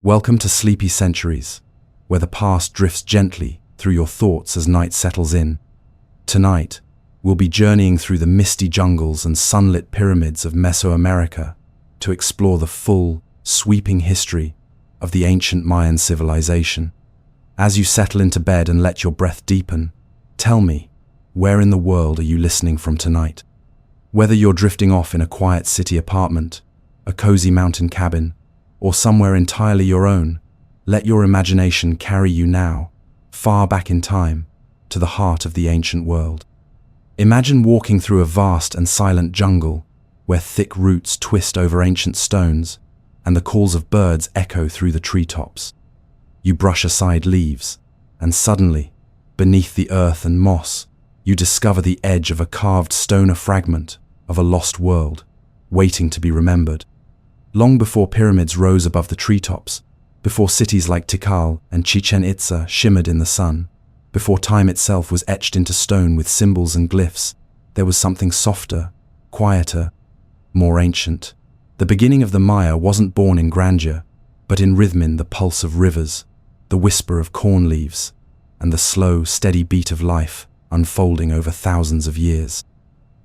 Welcome to Sleepy Centuries, where the past drifts gently through your thoughts as night settles in. Tonight, we'll be journeying through the misty jungles and sunlit pyramids of Mesoamerica to explore the full, sweeping history of the ancient Mayan civilization. As you settle into bed and let your breath deepen, tell me, where in the world are you listening from tonight? Whether you're drifting off in a quiet city apartment, a cozy mountain cabin, or somewhere entirely your own, let your imagination carry you now, far back in time, to the heart of the ancient world. Imagine walking through a vast and silent jungle where thick roots twist over ancient stones and the calls of birds echo through the treetops. You brush aside leaves, and suddenly, beneath the earth and moss, you discover the edge of a carved stone, a fragment of a lost world, waiting to be remembered. Long before pyramids rose above the treetops, before cities like Tikal and Chichen Itza shimmered in the sun, before time itself was etched into stone with symbols and glyphs, there was something softer, quieter, more ancient. The beginning of the Maya wasn't born in grandeur, but in rhythm, the pulse of rivers, the whisper of corn leaves, and the slow, steady beat of life unfolding over thousands of years.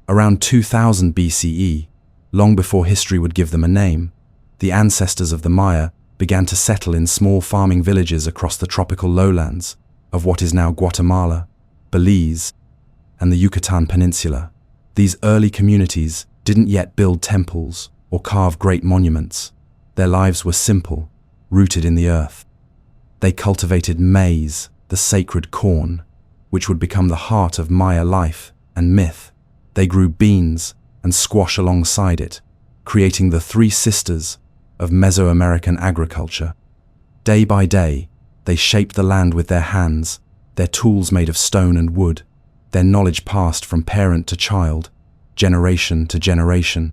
Around 2000 BCE, long before history would give them a name, the ancestors of the Maya began to settle in small farming villages across the tropical lowlands of what is now Guatemala, Belize, and the Yucatan Peninsula. These early communities didn't yet build temples or carve great monuments. Their lives were simple, rooted in the earth. They cultivated maize, the sacred corn, which would become the heart of Maya life and myth. They grew beans and squash alongside it, creating the three sisters of Mesoamerican agriculture. Day by day, they shaped the land with their hands, their tools made of stone and wood, their knowledge passed from parent to child, generation to generation.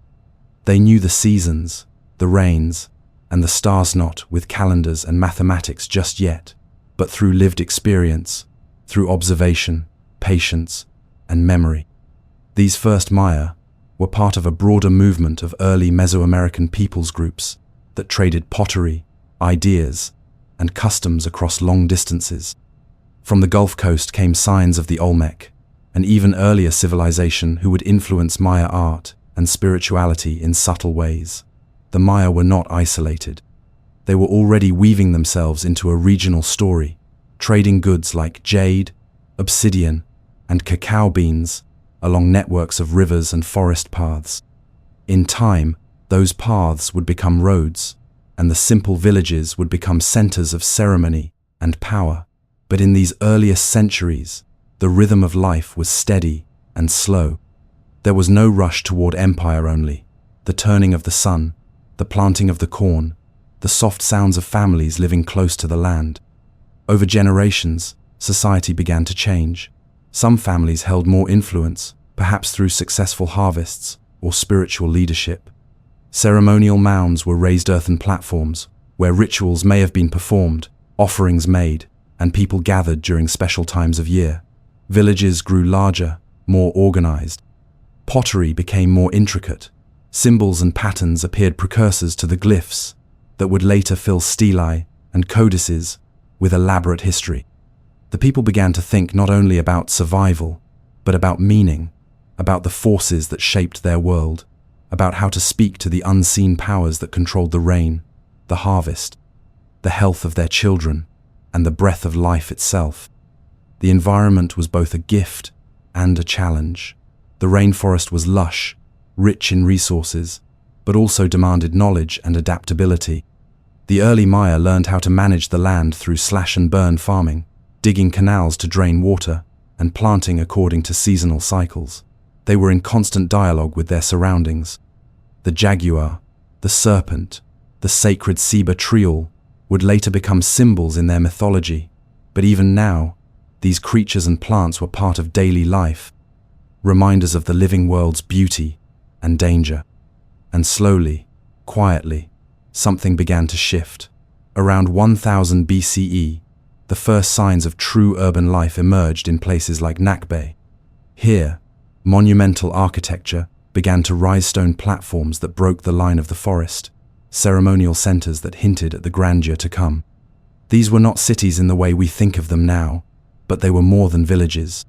They knew the seasons, the rains, and the stars not with calendars and mathematics just yet, but through lived experience, through observation, patience, and memory. These first Maya were part of a broader movement of early Mesoamerican peoples groups that traded pottery, ideas, and customs across long distances. From the Gulf Coast came signs of the Olmec, an even earlier civilization who would influence Maya art and spirituality in subtle ways. The Maya were not isolated. They were already weaving themselves into a regional story, trading goods like jade, obsidian, and cacao beans along networks of rivers and forest paths. In time, those paths would become roads, and the simple villages would become centers of ceremony and power. But in these earliest centuries, the rhythm of life was steady and slow. There was no rush toward empire only. The turning of the sun, the planting of the corn, the soft sounds of families living close to the land. Over generations, society began to change. Some families held more influence, perhaps through successful harvests or spiritual leadership. Ceremonial mounds were raised earthen platforms where rituals may have been performed, offerings made, and people gathered during special times of year. Villages grew larger, more organized. Pottery became more intricate. Symbols and patterns appeared, precursors to the glyphs that would later fill stelae and codices with elaborate history. The people began to think not only about survival, but about meaning, about the forces that shaped their world, about how to speak to the unseen powers that controlled the rain, the harvest, the health of their children, and the breath of life itself. The environment was both a gift and a challenge. The rainforest was lush, rich in resources, but also demanded knowledge and adaptability. The early Maya learned how to manage the land through slash-and-burn farming, digging canals to drain water, and planting according to seasonal cycles. They were in constant dialogue with their surroundings. The jaguar, the serpent, the sacred ceiba triol would later become symbols in their mythology, but even now, these creatures and plants were part of daily life, reminders of the living world's beauty and danger. And slowly, quietly, something began to shift. Around 1000 BCE, the first signs of true urban life emerged in places like Nakbe. Here, monumental architecture began to rise, stone platforms that broke the line of the forest, ceremonial centers that hinted at the grandeur to come. These were not cities in the way we think of them now, but they were more than villages.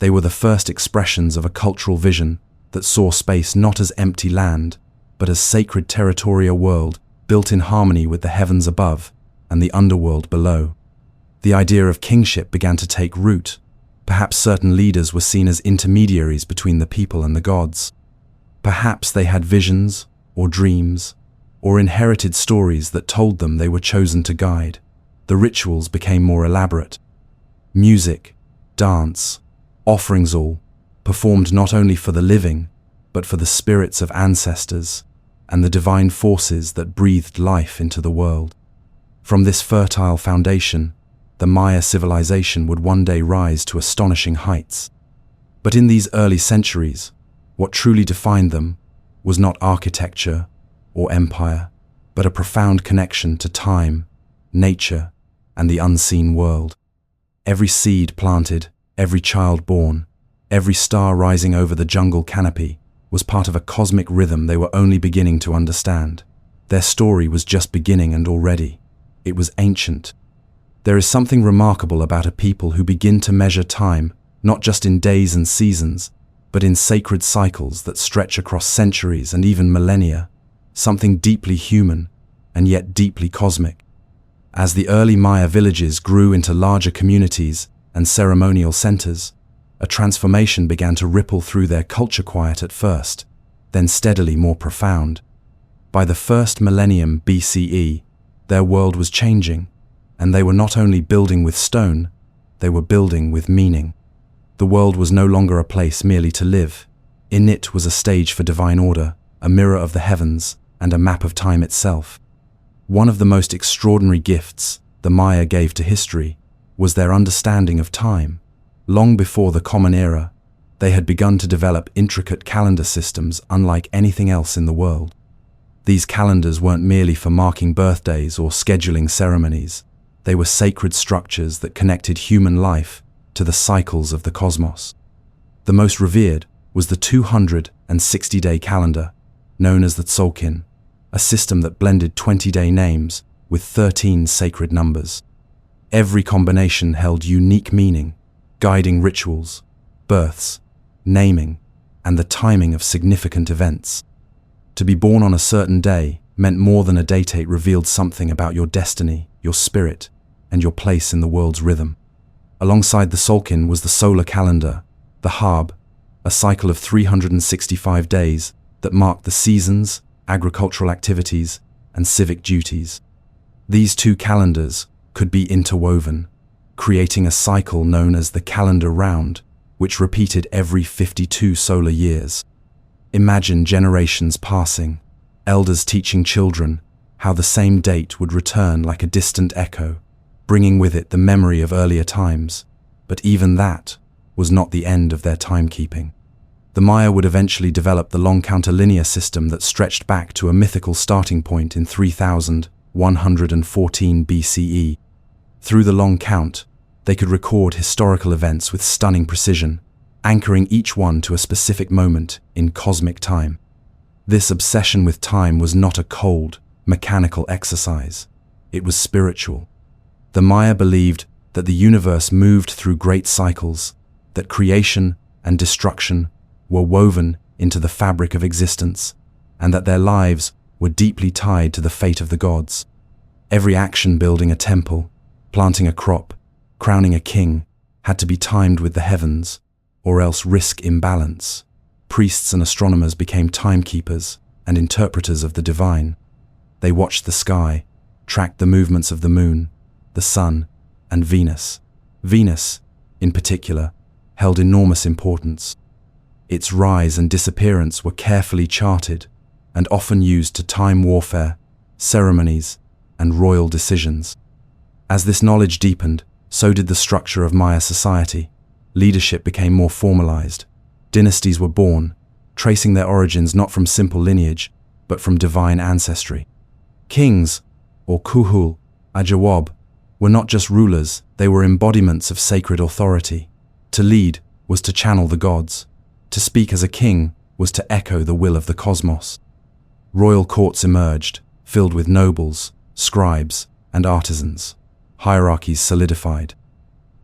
They were the first expressions of a cultural vision that saw space not as empty land, but as sacred territorial world built in harmony with the heavens above and the underworld below. The idea of kingship began to take root. Perhaps certain leaders were seen as intermediaries between the people and the gods. Perhaps they had visions, or dreams, or inherited stories that told them they were chosen to guide. The rituals became more elaborate. Music, dance, offerings all performed not only for the living, but for the spirits of ancestors and the divine forces that breathed life into the world. From this fertile foundation, the Maya civilization would one day rise to astonishing heights. But in these early centuries, what truly defined them was not architecture or empire, but a profound connection to time, nature, and the unseen world. Every seed planted, every child born, every star rising over the jungle canopy was part of a cosmic rhythm they were only beginning to understand. Their story was just beginning, and already it was ancient. There is something remarkable about a people who begin to measure time not just in days and seasons, but in sacred cycles that stretch across centuries and even millennia, something deeply human and yet deeply cosmic. As the early Maya villages grew into larger communities and ceremonial centers, a transformation began to ripple through their culture, quiet at first, then steadily more profound. By the first millennium BCE, their world was changing, and they were not only building with stone, they were building with meaning. The world was no longer a place merely to live. In it was a stage for divine order, a mirror of the heavens, and a map of time itself. One of the most extraordinary gifts the Maya gave to history was their understanding of time. Long before the Common Era, they had begun to develop intricate calendar systems unlike anything else in the world. These calendars weren't merely for marking birthdays or scheduling ceremonies. They were sacred structures that connected human life to the cycles of the cosmos. The most revered was the 260-day calendar, known as the Tzolk'in, a system that blended 20-day names with 13 sacred numbers. Every combination held unique meaning, guiding rituals, births, naming, and the timing of significant events. To be born on a certain day meant more than a date. It revealed something about your destiny, your spirit, and your place in the world's rhythm. Alongside the Tzolk'in was the solar calendar, the Harb, a cycle of 365 days that marked the seasons, agricultural activities, and civic duties. These two calendars could be interwoven, creating a cycle known as the calendar round, which repeated every 52 solar years. Imagine generations passing, elders teaching children how the same date would return like a distant echo, bringing with it the memory of earlier times. But even that was not the end of their timekeeping. The Maya would eventually develop the long counterlinear system that stretched back to a mythical starting point in 3114 BCE. Through the long count, they could record historical events with stunning precision, anchoring each one to a specific moment in cosmic time. This obsession with time was not a cold, mechanical exercise. It was spiritual. The Maya believed that the universe moved through great cycles, that creation and destruction were woven into the fabric of existence, and that their lives were deeply tied to the fate of the gods. Every action, building a temple, planting a crop, crowning a king, had to be timed with the heavens, or else risk imbalance. Priests and astronomers became timekeepers and interpreters of the divine. They watched the sky, tracked the movements of the moon, the sun, and Venus. Venus, in particular, held enormous importance. Its rise and disappearance were carefully charted and often used to time warfare, ceremonies, and royal decisions. As this knowledge deepened, so did the structure of Maya society. Leadership became more formalized. Dynasties were born, tracing their origins not from simple lineage, but from divine ancestry. Kings, or kuhul, ajawab, were not just rulers, they were embodiments of sacred authority. To lead was to channel the gods. To speak as a king was to echo the will of the cosmos. Royal courts emerged, filled with nobles, scribes, and artisans. Hierarchies solidified.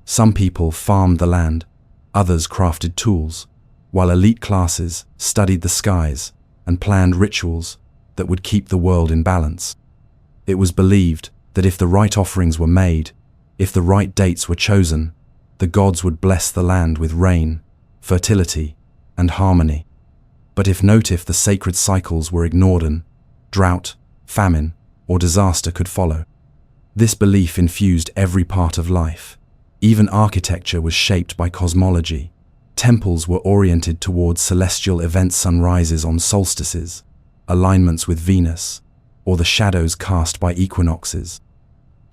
Some people farmed the land, others crafted tools, while elite classes studied the skies and planned rituals that would keep the world in balance. It was believed that if the right offerings were made, if the right dates were chosen, the gods would bless the land with rain, fertility, and harmony. But if the sacred cycles were ignored, drought, famine, or disaster could follow. This belief infused every part of life. Even architecture was shaped by cosmology. Temples were oriented towards celestial events, sunrises on solstices, alignments with Venus, or the shadows cast by equinoxes.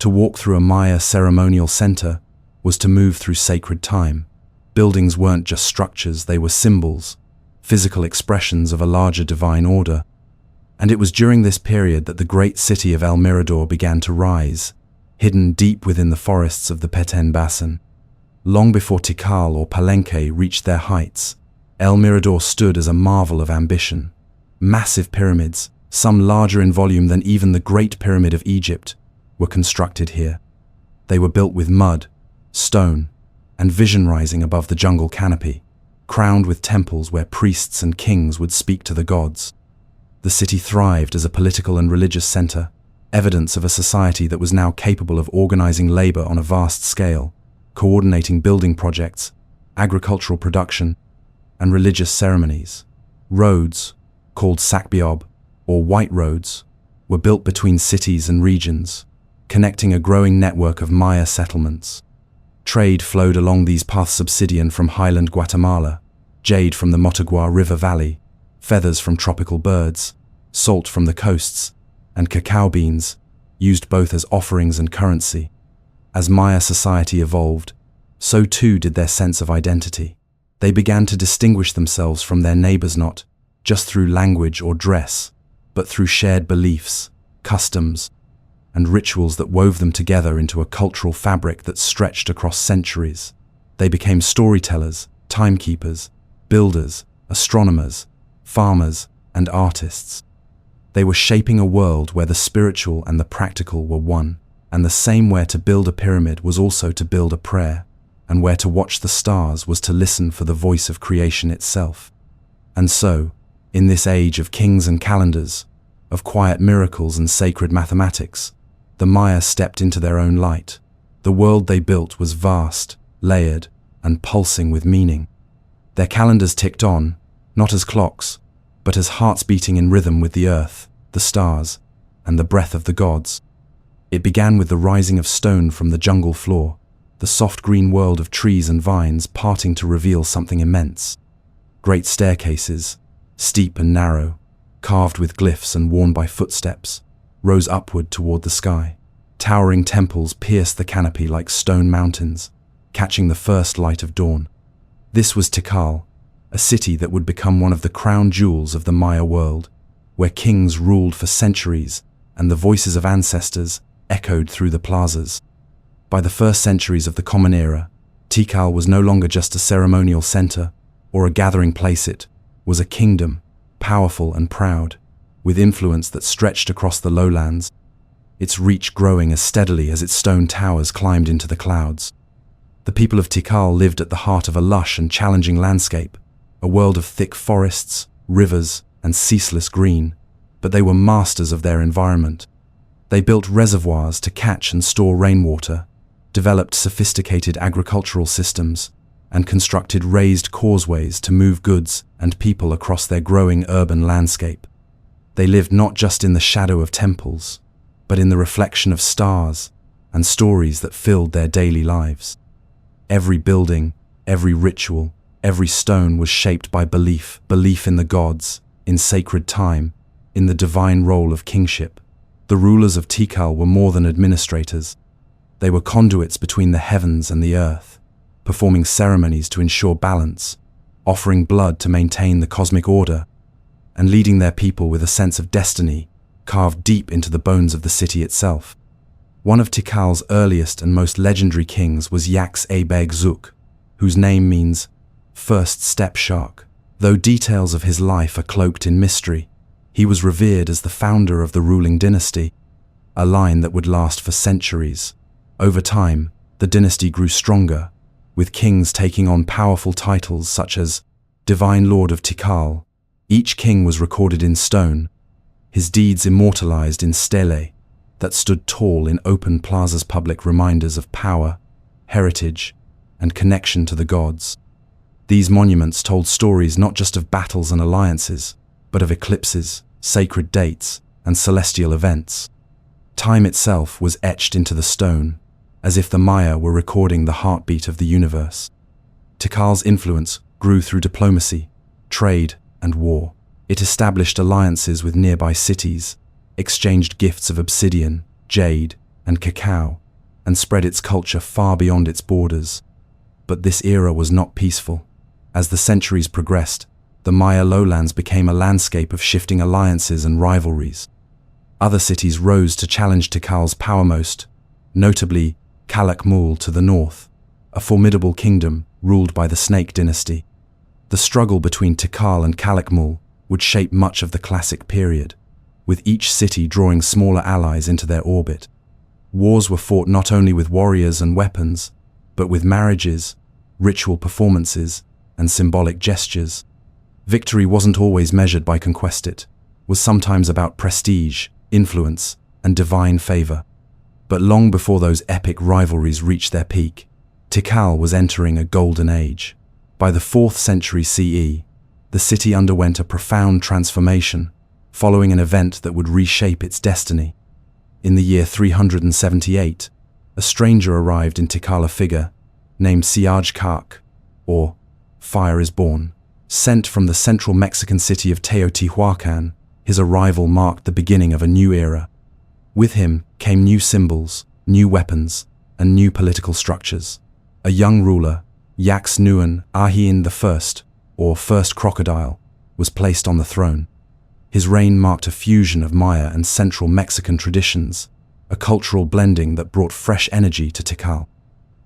To walk through a Maya ceremonial center was to move through sacred time. Buildings weren't just structures, they were symbols, physical expressions of a larger divine order. And it was during this period that the great city of El Mirador began to rise, hidden deep within the forests of the Petén Basin. Long before Tikal or Palenque reached their heights, El Mirador stood as a marvel of ambition. Massive pyramids, some larger in volume than even the Great Pyramid of Egypt, were constructed here. They were built with mud, stone, and vision rising above the jungle canopy, crowned with temples where priests and kings would speak to the gods. The city thrived as a political and religious center, evidence of a society that was now capable of organizing labor on a vast scale, coordinating building projects, agricultural production, and religious ceremonies. Roads, called Sakbiob, or white roads, were built between cities and regions, connecting a growing network of Maya settlements. Trade flowed along these paths: obsidian from highland Guatemala, jade from the Motagua River Valley, feathers from tropical birds, salt from the coasts, and cacao beans, used both as offerings and currency. As Maya society evolved, so too did their sense of identity. They began to distinguish themselves from their neighbors not just through language or dress, but through shared beliefs, customs, and rituals that wove them together into a cultural fabric that stretched across centuries. They became storytellers, timekeepers, builders, astronomers, farmers, and artists. They were shaping a world where the spiritual and the practical were one, and the same where to build a pyramid was also to build a prayer, and where to watch the stars was to listen for the voice of creation itself. And so, in this age of kings and calendars, of quiet miracles and sacred mathematics, the Maya stepped into their own light. The world they built was vast, layered, and pulsing with meaning. Their calendars ticked on, not as clocks, but as hearts beating in rhythm with the earth, the stars, and the breath of the gods. It began with the rising of stone from the jungle floor, the soft green world of trees and vines parting to reveal something immense. Great staircases, steep and narrow, carved with glyphs and worn by footsteps, rose upward toward the sky. Towering temples pierced the canopy like stone mountains, catching the first light of dawn. This was Tikal, a city that would become one of the crown jewels of the Maya world, where kings ruled for centuries and the voices of ancestors echoed through the plazas. By the first centuries of the Common Era, Tikal was no longer just a ceremonial center or a gathering place. It was a kingdom, powerful and proud, with influence that stretched across the lowlands, its reach growing as steadily as its stone towers climbed into the clouds. The people of Tikal lived at the heart of a lush and challenging landscape, a world of thick forests, rivers, and ceaseless green, but they were masters of their environment. They built reservoirs to catch and store rainwater, developed sophisticated agricultural systems, and constructed raised causeways to move goods and people across their growing urban landscape. They lived not just in the shadow of temples, but in the reflection of stars and stories that filled their daily lives. Every building, every ritual, every stone was shaped by belief in the gods, in sacred time, in the divine role of kingship. The rulers of Tikal were more than administrators. They were conduits between the heavens and the earth, performing ceremonies to ensure balance, offering blood to maintain the cosmic order, and leading their people with a sense of destiny carved deep into the bones of the city itself. One of Tikal's earliest and most legendary kings was Yaks Abeg Zuk, whose name means first step shark. Though details of his life are cloaked in mystery, He was revered as the founder of the ruling dynasty, a line that would last for centuries. Over time, the dynasty grew stronger, with kings taking on powerful titles such as Divine Lord of Tikal. Each king was recorded in stone, his deeds immortalized in stele that stood tall in open plazas, public reminders of power, heritage, and connection to the gods. These monuments told stories not just of battles and alliances, but of eclipses, sacred dates, and celestial events. Time itself was etched into the stone, as if the Maya were recording the heartbeat of the universe. Tikal's influence grew through diplomacy, trade, and war. It established alliances with nearby cities, exchanged gifts of obsidian, jade, and cacao, and spread its culture far beyond its borders. But this era was not peaceful. As the centuries progressed, the Maya lowlands became a landscape of shifting alliances and rivalries. Other cities rose to challenge Tikal's powermost, notably Calakmul to the north, a formidable kingdom ruled by the Snake dynasty. The struggle between Tikal and Calakmul would shape much of the classic period, with each city drawing smaller allies into their orbit. Wars were fought not only with warriors and weapons, but with marriages, ritual performances, and symbolic gestures. Victory wasn't always measured by conquest, it was sometimes about prestige, influence, and divine favor. But long before those epic rivalries reached their peak, Tikal was entering a golden age. By the 4th century CE, the city underwent a profound transformation, following an event that would reshape its destiny. In the year 378, a stranger arrived in Tikal, a figure named Siaj Kak, or Fire is Born. Sent from the central Mexican city of Teotihuacan, his arrival marked the beginning of a new era. With him came new symbols, new weapons, and new political structures. A young ruler, Yax Nuan Ahin I, or First Crocodile, was placed on the throne. His reign marked a fusion of Maya and Central Mexican traditions, a cultural blending that brought fresh energy to Tikal.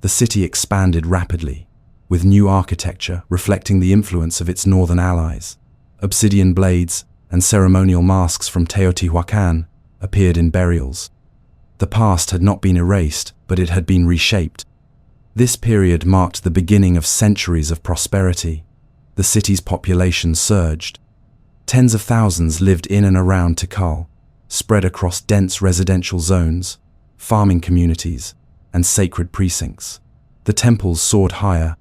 The city expanded rapidly, with new architecture reflecting the influence of its northern allies. Obsidian blades and ceremonial masks from Teotihuacan appeared in burials. The past had not been erased, but it had been reshaped. This period marked the beginning of centuries of prosperity. The city's population surged. Tens of thousands lived in and around Tikal, spread across dense residential zones, farming communities, and sacred precincts. The temples soared higher.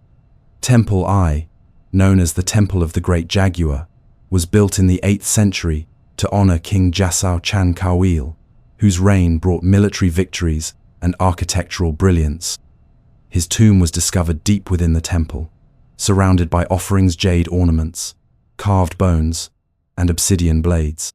Temple I, known as the Temple of the Great Jaguar, was built in the 8th century to honor King Jasau Chan Kawil, whose reign brought military victories and architectural brilliance. His tomb was discovered deep within the temple, surrounded by offerings, jade ornaments, carved bones, and obsidian blades.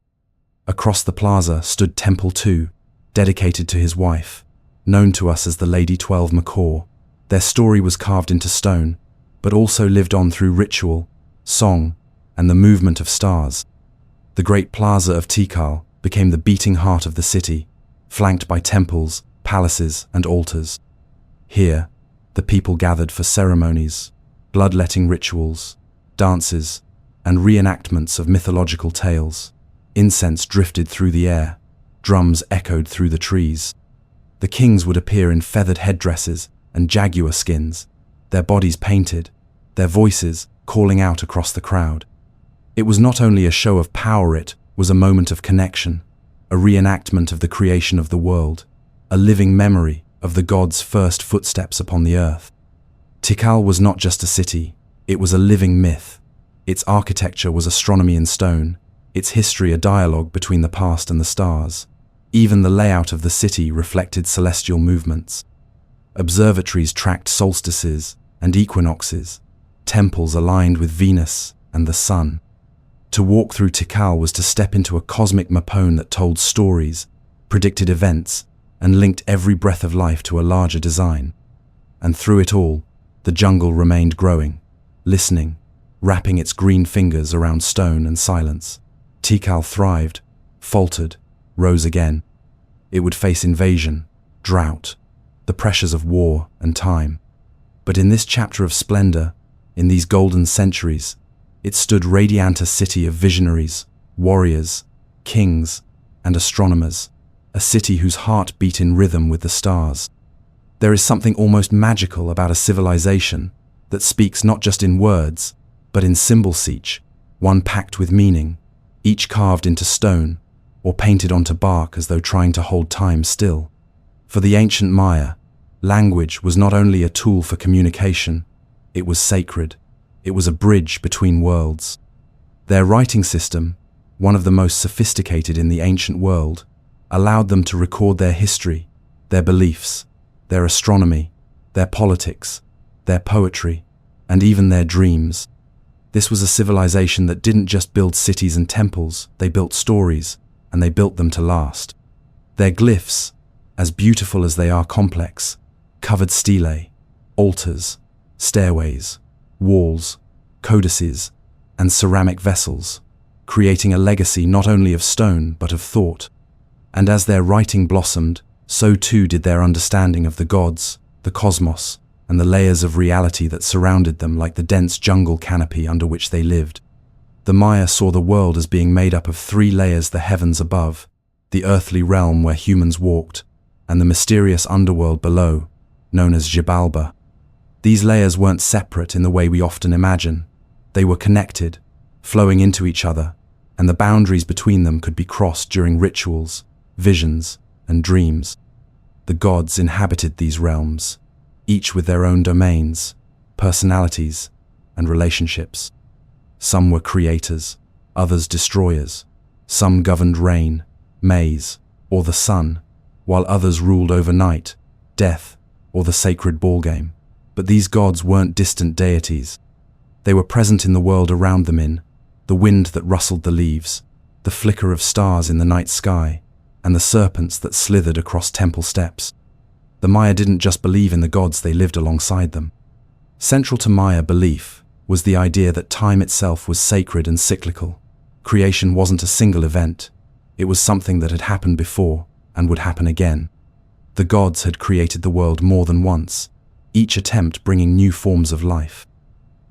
Across the plaza stood Temple II, dedicated to his wife, known to us as the Lady 12 Macaw. Their story was carved into stone, but also lived on through ritual, song, and the movement of stars. The great plaza of Tikal became the beating heart of the city, flanked by temples, palaces, and altars. Here, the people gathered for ceremonies, bloodletting rituals, dances, and reenactments of mythological tales. Incense drifted through the air, drums echoed through the trees. The kings would appear in feathered headdresses and jaguar skins, their bodies painted, their voices calling out across the crowd. It was not only a show of power, it was a moment of connection, a reenactment of the creation of the world, a living memory of the gods' first footsteps upon the earth. Tikal was not just a city, it was a living myth. Its architecture was astronomy in stone, its history a dialogue between the past and the stars. Even the layout of the city reflected celestial movements. Observatories tracked solstices and equinoxes, temples aligned with Venus and the sun. To walk through Tikal was to step into a cosmic mapone that told stories, predicted events, and linked every breath of life to a larger design. And through it all, the jungle remained growing, listening, wrapping its green fingers around stone and silence. Tikal thrived, faltered, rose again. It would face invasion, drought, the pressures of war and time. But in this chapter of splendor, in these golden centuries, it stood radiant, a city of visionaries, warriors, kings, and astronomers, a city whose heart beat in rhythm with the stars. There is something almost magical about a civilization that speaks not just in words, but in symbols, each one packed with meaning, each carved into stone or painted onto bark as though trying to hold time still. For the ancient Maya, language was not only a tool for communication, it was sacred. It was a bridge between worlds. Their writing system, one of the most sophisticated in the ancient world, allowed them to record their history, their beliefs, their astronomy, their politics, their poetry, and even their dreams. This was a civilization that didn't just build cities and temples, they built stories, and they built them to last. Their glyphs, as beautiful as they are complex, covered stelae, altars, stairways, walls, codices, and ceramic vessels, creating a legacy not only of stone but of thought. And as their writing blossomed, so too did their understanding of the gods, the cosmos, and the layers of reality that surrounded them like the dense jungle canopy under which they lived. The Maya saw the world as being made up of three layers: the heavens above, the earthly realm where humans walked, and the mysterious underworld below, known as Xibalba. These layers weren't separate in the way we often imagine. They were connected, flowing into each other, and the boundaries between them could be crossed during rituals, visions, and dreams. The gods inhabited these realms, each with their own domains, personalities, and relationships. Some were creators, others destroyers. Some governed rain, maize, or the sun, while others ruled over night, death, or the sacred ballgame. But these gods weren't distant deities. They were present in the world around them, in the wind that rustled the leaves, the flicker of stars in the night sky, and the serpents that slithered across temple steps. The Maya didn't just believe in the gods, they lived alongside them. Central to Maya belief was the idea that time itself was sacred and cyclical. Creation wasn't a single event. It was something that had happened before and would happen again. The gods had created the world more than once, each attempt bringing new forms of life.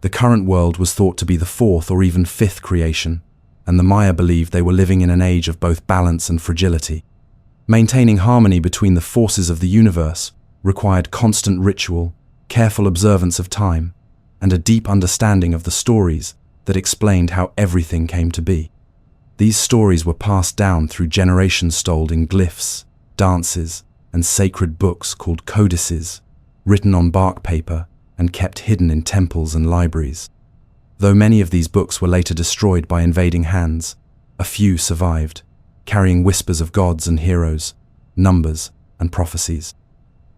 The current world was thought to be the fourth or even fifth creation, and the Maya believed they were living in an age of both balance and fragility. Maintaining harmony between the forces of the universe required constant ritual, careful observance of time, and a deep understanding of the stories that explained how everything came to be. These stories were passed down through generations, told in glyphs, dances, and sacred books called codices, written on bark paper and kept hidden in temples and libraries. Though many of these books were later destroyed by invading hands, a few survived, carrying whispers of gods and heroes, numbers and prophecies.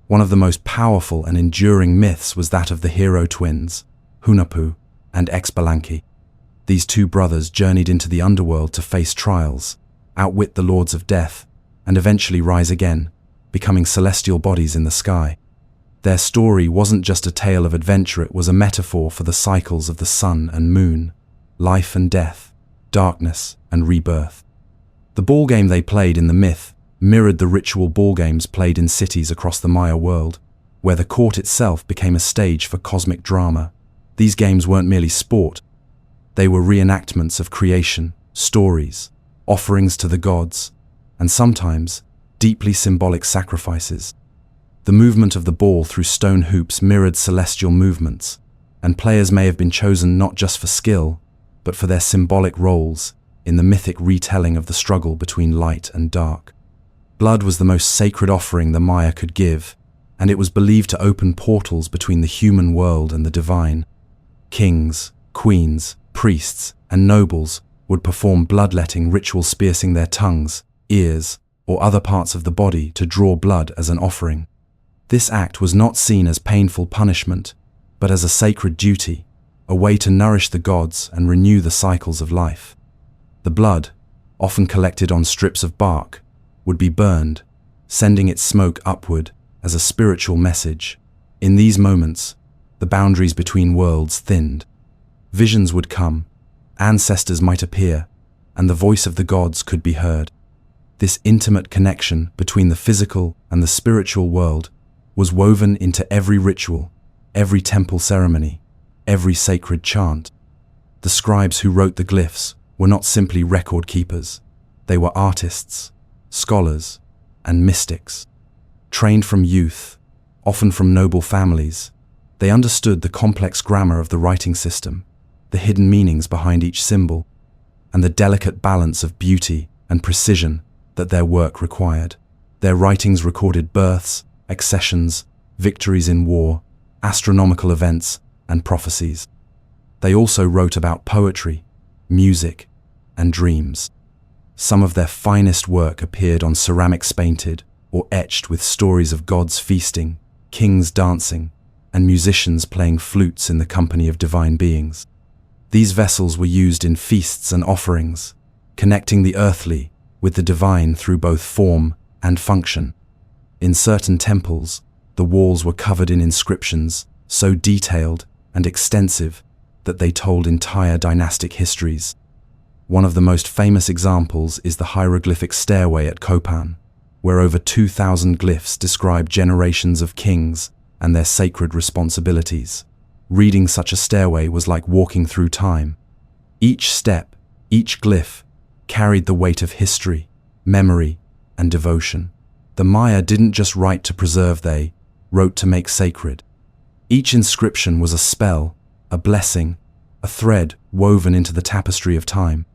One of the most powerful and enduring myths was that of the hero twins, Hunahpu and Xbalanque. These two brothers journeyed into the underworld to face trials, outwit the lords of death, and eventually rise again, becoming celestial bodies in the sky. Their story wasn't just a tale of adventure, it was a metaphor for the cycles of the sun and moon, life and death, darkness and rebirth. The ball game they played in the myth mirrored the ritual ball games played in cities across the Maya world, where the court itself became a stage for cosmic drama. These games weren't merely sport. They were reenactments of creation, stories, offerings to the gods, and sometimes deeply symbolic sacrifices. The movement of the ball through stone hoops mirrored celestial movements, and players may have been chosen not just for skill, but for their symbolic roles in the mythic retelling of the struggle between light and dark. Blood was the most sacred offering the Maya could give, and it was believed to open portals between the human world and the divine. Kings, queens, priests, and nobles would perform bloodletting rituals, piercing their tongues, ears, or other parts of the body to draw blood as an offering. This act was not seen as painful punishment, but as a sacred duty, a way to nourish the gods and renew the cycles of life. The blood, often collected on strips of bark, would be burned, sending its smoke upward as a spiritual message. In these moments, the boundaries between worlds thinned. Visions would come, ancestors might appear, and the voice of the gods could be heard. This intimate connection between the physical and the spiritual world was woven into every ritual, every temple ceremony, every sacred chant. The scribes who wrote the glyphs were not simply record keepers. They were artists, scholars, and mystics. Trained from youth, often from noble families, they understood the complex grammar of the writing system, the hidden meanings behind each symbol, and the delicate balance of beauty and precision that their work required. Their writings recorded births, accessions, victories in war, astronomical events, and prophecies. They also wrote about poetry, music, and dreams. Some of their finest work appeared on ceramics painted or etched with stories of gods feasting, kings dancing, and musicians playing flutes in the company of divine beings. These vessels were used in feasts and offerings, connecting the earthly with the divine through both form and function. In certain temples, the walls were covered in inscriptions so detailed and extensive that they told entire dynastic histories. One of the most famous examples is the hieroglyphic stairway at Copan, where over 2,000 glyphs describe generations of kings and their sacred responsibilities. Reading such a stairway was like walking through time. Each step, each glyph, carried the weight of history, memory, and devotion. The Maya didn't just write to preserve, they wrote to make sacred. Each inscription was a spell, a blessing, a thread woven into the tapestry of time.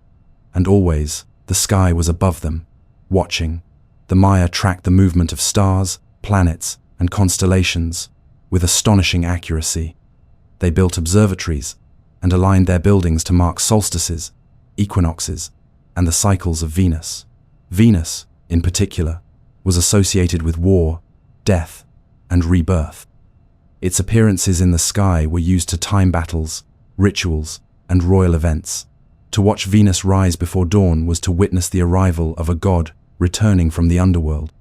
And always, the sky was above them, watching. The Maya tracked the movement of stars, planets, and constellations with astonishing accuracy. They built observatories and aligned their buildings to mark solstices, equinoxes, and the cycles of Venus. Venus, in particular, was associated with war, death, and rebirth. Its appearances in the sky were used to time battles, rituals, and royal events. To watch Venus rise before dawn was to witness the arrival of a god returning from the underworld.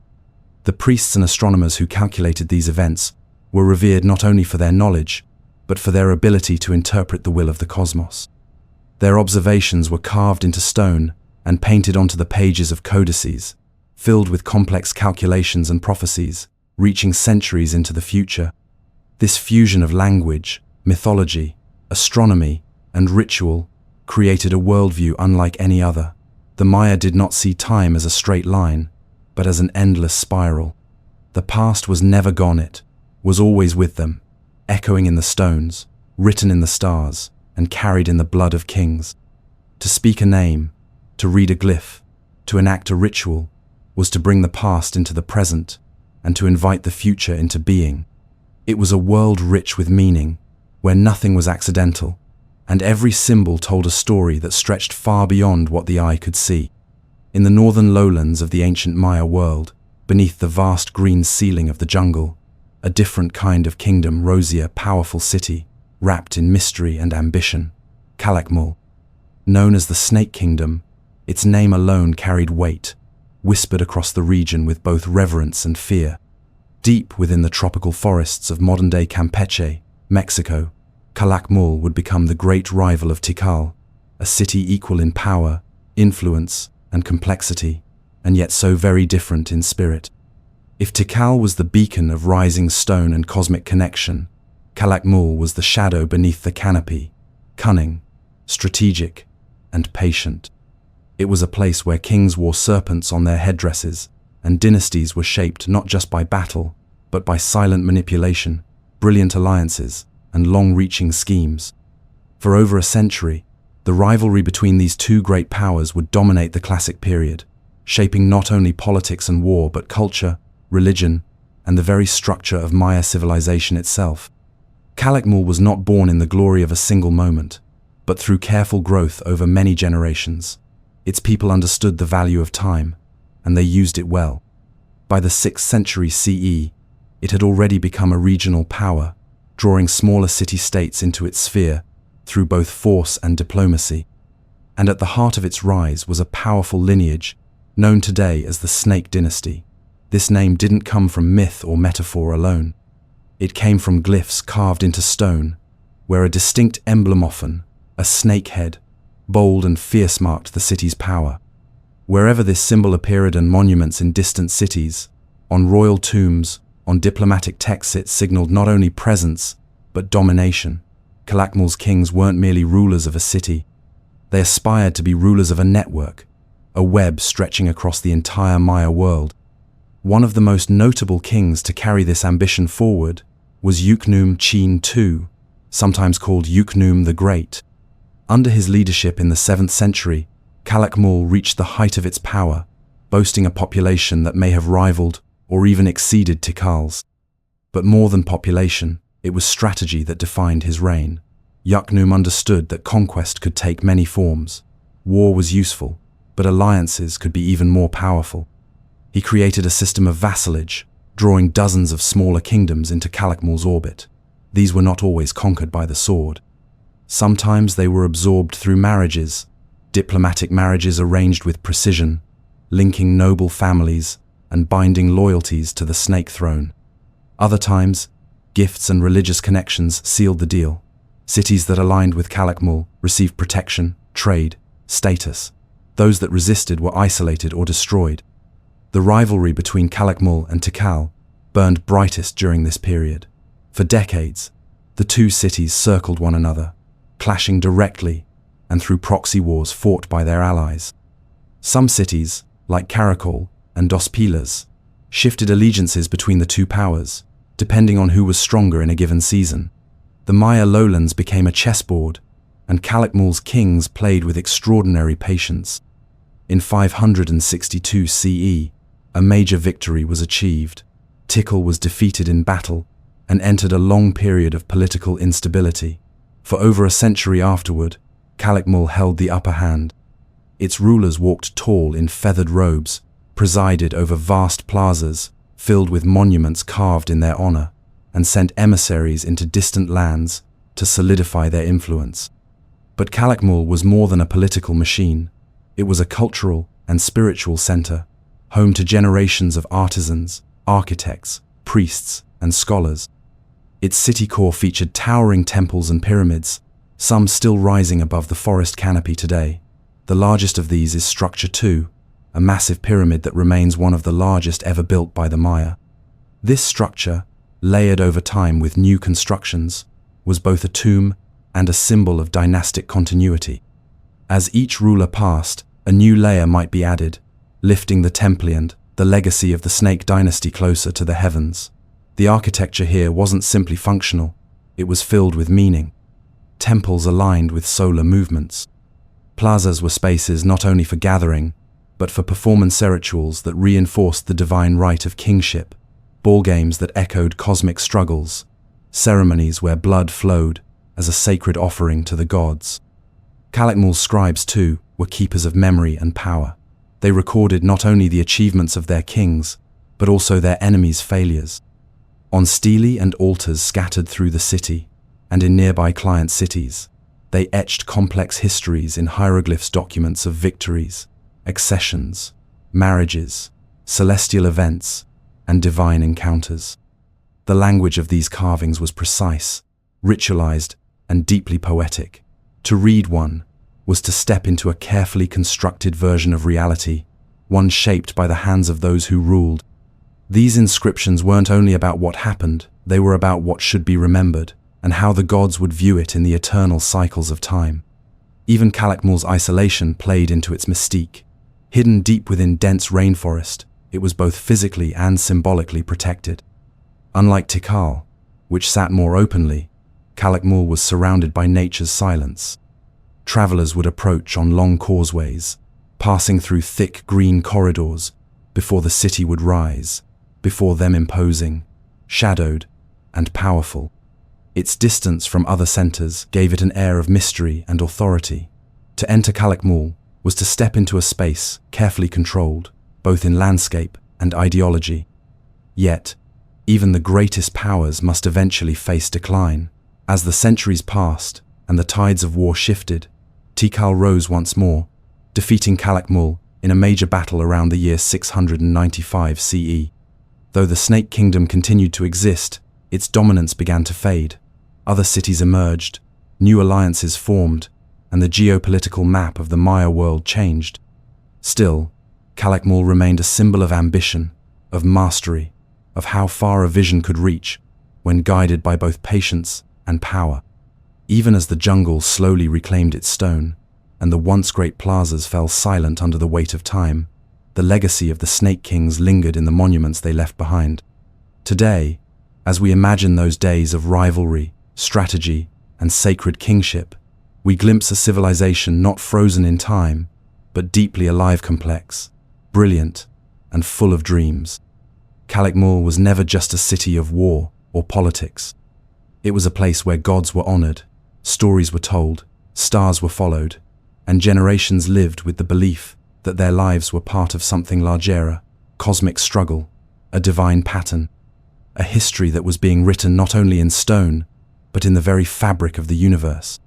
The priests and astronomers who calculated these events were revered not only for their knowledge, but for their ability to interpret the will of the cosmos. Their observations were carved into stone and painted onto the pages of codices, filled with complex calculations and prophecies, reaching centuries into the future. This fusion of language, mythology, astronomy, and ritual created a worldview unlike any other. The Maya did not see time as a straight line, but as an endless spiral. The past was never gone, it was always with them, echoing in the stones, written in the stars, and carried in the blood of kings. To speak a name, to read a glyph, to enact a ritual, was to bring the past into the present and to invite the future into being. It was a world rich with meaning, where nothing was accidental, and every symbol told a story that stretched far beyond what the eye could see. In the northern lowlands of the ancient Maya world, beneath the vast green ceiling of the jungle, a different kind of kingdom rose a powerful city, wrapped in mystery and ambition, Calakmul. Known as the Snake Kingdom, its name alone carried weight, whispered across the region with both reverence and fear. Deep within the tropical forests of modern-day Campeche, Mexico, Calakmul would become the great rival of Tikal, a city equal in power, influence, and complexity, and yet so very different in spirit. If Tikal was the beacon of rising stone and cosmic connection, Calakmul was the shadow beneath the canopy, cunning, strategic, and patient. It was a place where kings wore serpents on their headdresses, and dynasties were shaped not just by battle, but by silent manipulation, brilliant alliances, and long-reaching schemes. For over a century, the rivalry between these two great powers would dominate the classic period, shaping not only politics and war but culture, religion, and the very structure of Maya civilization itself. Calakmul was not born in the glory of a single moment, but through careful growth over many generations. Its people understood the value of time, and they used it well. By the 6th century CE, it had already become a regional power, drawing smaller city-states into its sphere through both force and diplomacy. And at the heart of its rise was a powerful lineage, known today as the Snake Dynasty. This name didn't come from myth or metaphor alone. It came from glyphs carved into stone, where a distinct emblem, often a snake head, bold and fierce, marked the city's power. Wherever this symbol appeared on monuments in distant cities, on royal tombs, on diplomatic texts, it signaled not only presence, but domination. Calakmul's kings weren't merely rulers of a city. They aspired to be rulers of a network, a web stretching across the entire Maya world. One of the most notable kings to carry this ambition forward was Ukhnoom Chin II, sometimes called Ukhnoom the Great. Under his leadership in the 7th century, Calakmul reached the height of its power, boasting a population that may have rivaled or even exceeded Tikal's. But more than population, it was strategy that defined his reign. Ukhnoom understood that conquest could take many forms. War was useful, but alliances could be even more powerful. He created a system of vassalage, drawing dozens of smaller kingdoms into Calakmul's orbit. These were not always conquered by the sword. Sometimes they were absorbed through marriages, diplomatic marriages arranged with precision, linking noble families and binding loyalties to the snake throne. Other times, gifts and religious connections sealed the deal. Cities that aligned with Calakmul received protection, trade, status. Those that resisted were isolated or destroyed. The rivalry between Calakmul and Tikal burned brightest during this period. For decades, the two cities circled one another, clashing directly and through proxy wars fought by their allies. Some cities, like Karakol and Dos Pilas, shifted allegiances between the two powers, depending on who was stronger in a given season. The Maya lowlands became a chessboard, and Calakmul's kings played with extraordinary patience. In 562 CE, a major victory was achieved. Tikal was defeated in battle and entered a long period of political instability. For over a century afterward, Calakmul held the upper hand. Its rulers walked tall in feathered robes, presided over vast plazas filled with monuments carved in their honor, and sent emissaries into distant lands to solidify their influence. But Calakmul was more than a political machine. It was a cultural and spiritual center, home to generations of artisans, architects, priests, and scholars. Its city core featured towering temples and pyramids, some still rising above the forest canopy today. The largest of these is Structure 2, a massive pyramid that remains one of the largest ever built by the Maya. This structure, layered over time with new constructions, was both a tomb and a symbol of dynastic continuity. As each ruler passed, a new layer might be added, lifting the Templian, the legacy of the Snake dynasty, closer to the heavens. The architecture here wasn't simply functional, it was filled with meaning. Temples aligned with solar movements. Plazas were spaces not only for gathering, but for performance rituals that reinforced the divine right of kingship, ball games that echoed cosmic struggles, ceremonies where blood flowed as a sacred offering to the gods. Calakmul's scribes, too, were keepers of memory and power. They recorded not only the achievements of their kings, but also their enemies' failures. On stelae and altars scattered through the city, and in nearby client cities, they etched complex histories in hieroglyphs, documents of victories, accessions, marriages, celestial events, and divine encounters. The language of these carvings was precise, ritualized, and deeply poetic. To read one was to step into a carefully constructed version of reality, one shaped by the hands of those who ruled. These inscriptions weren't only about what happened, they were about what should be remembered, and how the gods would view it in the eternal cycles of time. Even Calakmul's isolation played into its mystique. Hidden deep within dense rainforest, it was both physically and symbolically protected. Unlike Tikal, which sat more openly, Calakmul was surrounded by nature's silence. Travelers would approach on long causeways, passing through thick green corridors, before the city would rise, before them imposing, shadowed, and powerful. Its distance from other centers gave it an air of mystery and authority. To enter Calakmul was to step into a space carefully controlled, both in landscape and ideology. Yet, even the greatest powers must eventually face decline. As the centuries passed and the tides of war shifted, Tikal rose once more, defeating Calakmul in a major battle around the year 695 CE. Though the Snake Kingdom continued to exist, its dominance began to fade. Other cities emerged, new alliances formed, and the geopolitical map of the Maya world changed. Still, Calakmul remained a symbol of ambition, of mastery, of how far a vision could reach when guided by both patience and power. Even as the jungle slowly reclaimed its stone, and the once great plazas fell silent under the weight of time, the legacy of the Snake Kings lingered in the monuments they left behind. Today, as we imagine those days of rivalry, strategy, and sacred kingship, we glimpse a civilization not frozen in time, but deeply alive, complex, brilliant, and full of dreams. Calakmul was never just a city of war or politics. It was a place where gods were honored, stories were told, stars were followed, and generations lived with the belief that their lives were part of something larger, a cosmic struggle, a divine pattern, a history that was being written not only in stone, but in the very fabric of the universe.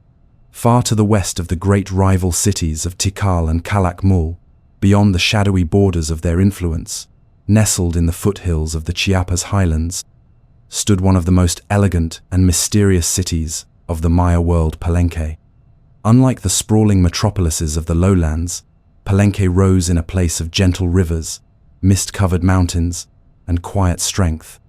Far to the west of the great rival cities of Tikal and Calakmul, beyond the shadowy borders of their influence, nestled in the foothills of the Chiapas highlands, stood one of the most elegant and mysterious cities of the Maya world, Palenque. Unlike the sprawling metropolises of the lowlands, Palenque rose in a place of gentle rivers, mist-covered mountains, and quiet strength.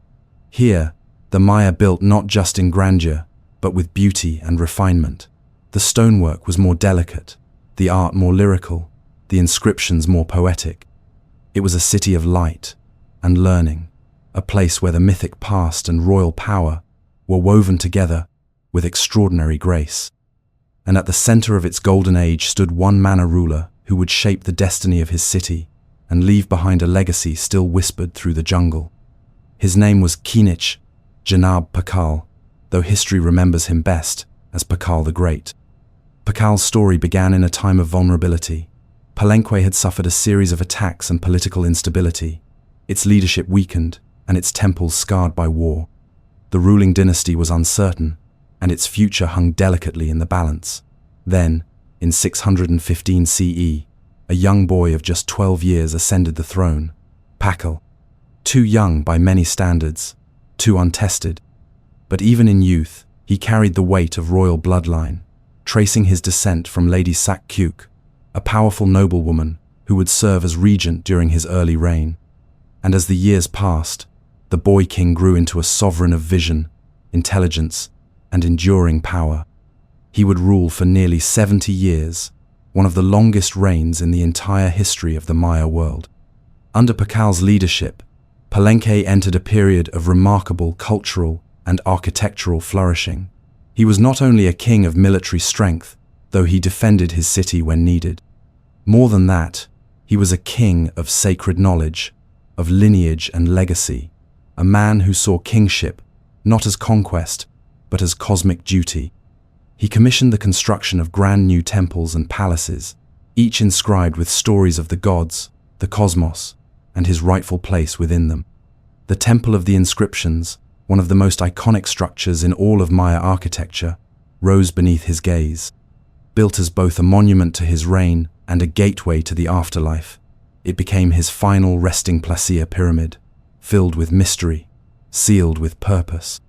Here, the Maya built not just in grandeur, but with beauty and refinement. The stonework was more delicate, the art more lyrical, the inscriptions more poetic. It was a city of light and learning, a place where the mythic past and royal power were woven together with extraordinary grace. And at the center of its golden age stood one man, a ruler who would shape the destiny of his city and leave behind a legacy still whispered through the jungle. His name was Kinich Janab Pakal, though history remembers him best as Pakal the Great. Pakal's story began in a time of vulnerability. Palenque had suffered a series of attacks and political instability. Its leadership weakened, and its temples scarred by war. The ruling dynasty was uncertain, and its future hung delicately in the balance. Then, in 615 CE, a young boy of just 12 years ascended the throne, Pakal. Too young by many standards, too untested. But even in youth, he carried the weight of royal bloodline, tracing his descent from Lady Sakkyuk, a powerful noblewoman who would serve as regent during his early reign. And as the years passed, the boy king grew into a sovereign of vision, intelligence, and enduring power. He would rule for nearly 70 years, one of the longest reigns in the entire history of the Maya world. Under Pakal's leadership, Palenque entered a period of remarkable cultural and architectural flourishing. He was not only a king of military strength, though he defended his city when needed. More than that, he was a king of sacred knowledge, of lineage and legacy, a man who saw kingship not as conquest, but as cosmic duty. He commissioned the construction of grand new temples and palaces, each inscribed with stories of the gods, the cosmos, and his rightful place within them. The Temple of the Inscriptions, one of the most iconic structures in all of Maya architecture, rose beneath his gaze. Built as both a monument to his reign and a gateway to the afterlife, it became his final resting placia pyramid, filled with mystery, sealed with purpose.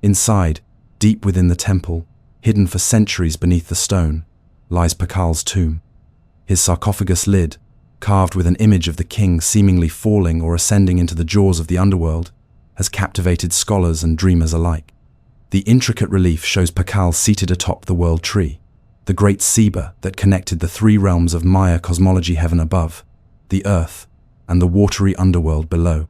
Inside, deep within the temple, hidden for centuries beneath the stone, lies Pakal's tomb. His sarcophagus lid, carved with an image of the king seemingly falling or ascending into the jaws of the underworld, has captivated scholars and dreamers alike. The intricate relief shows Pakal seated atop the world tree, the great Seba that connected the three realms of Maya cosmology, heaven above, the earth, and the watery underworld below.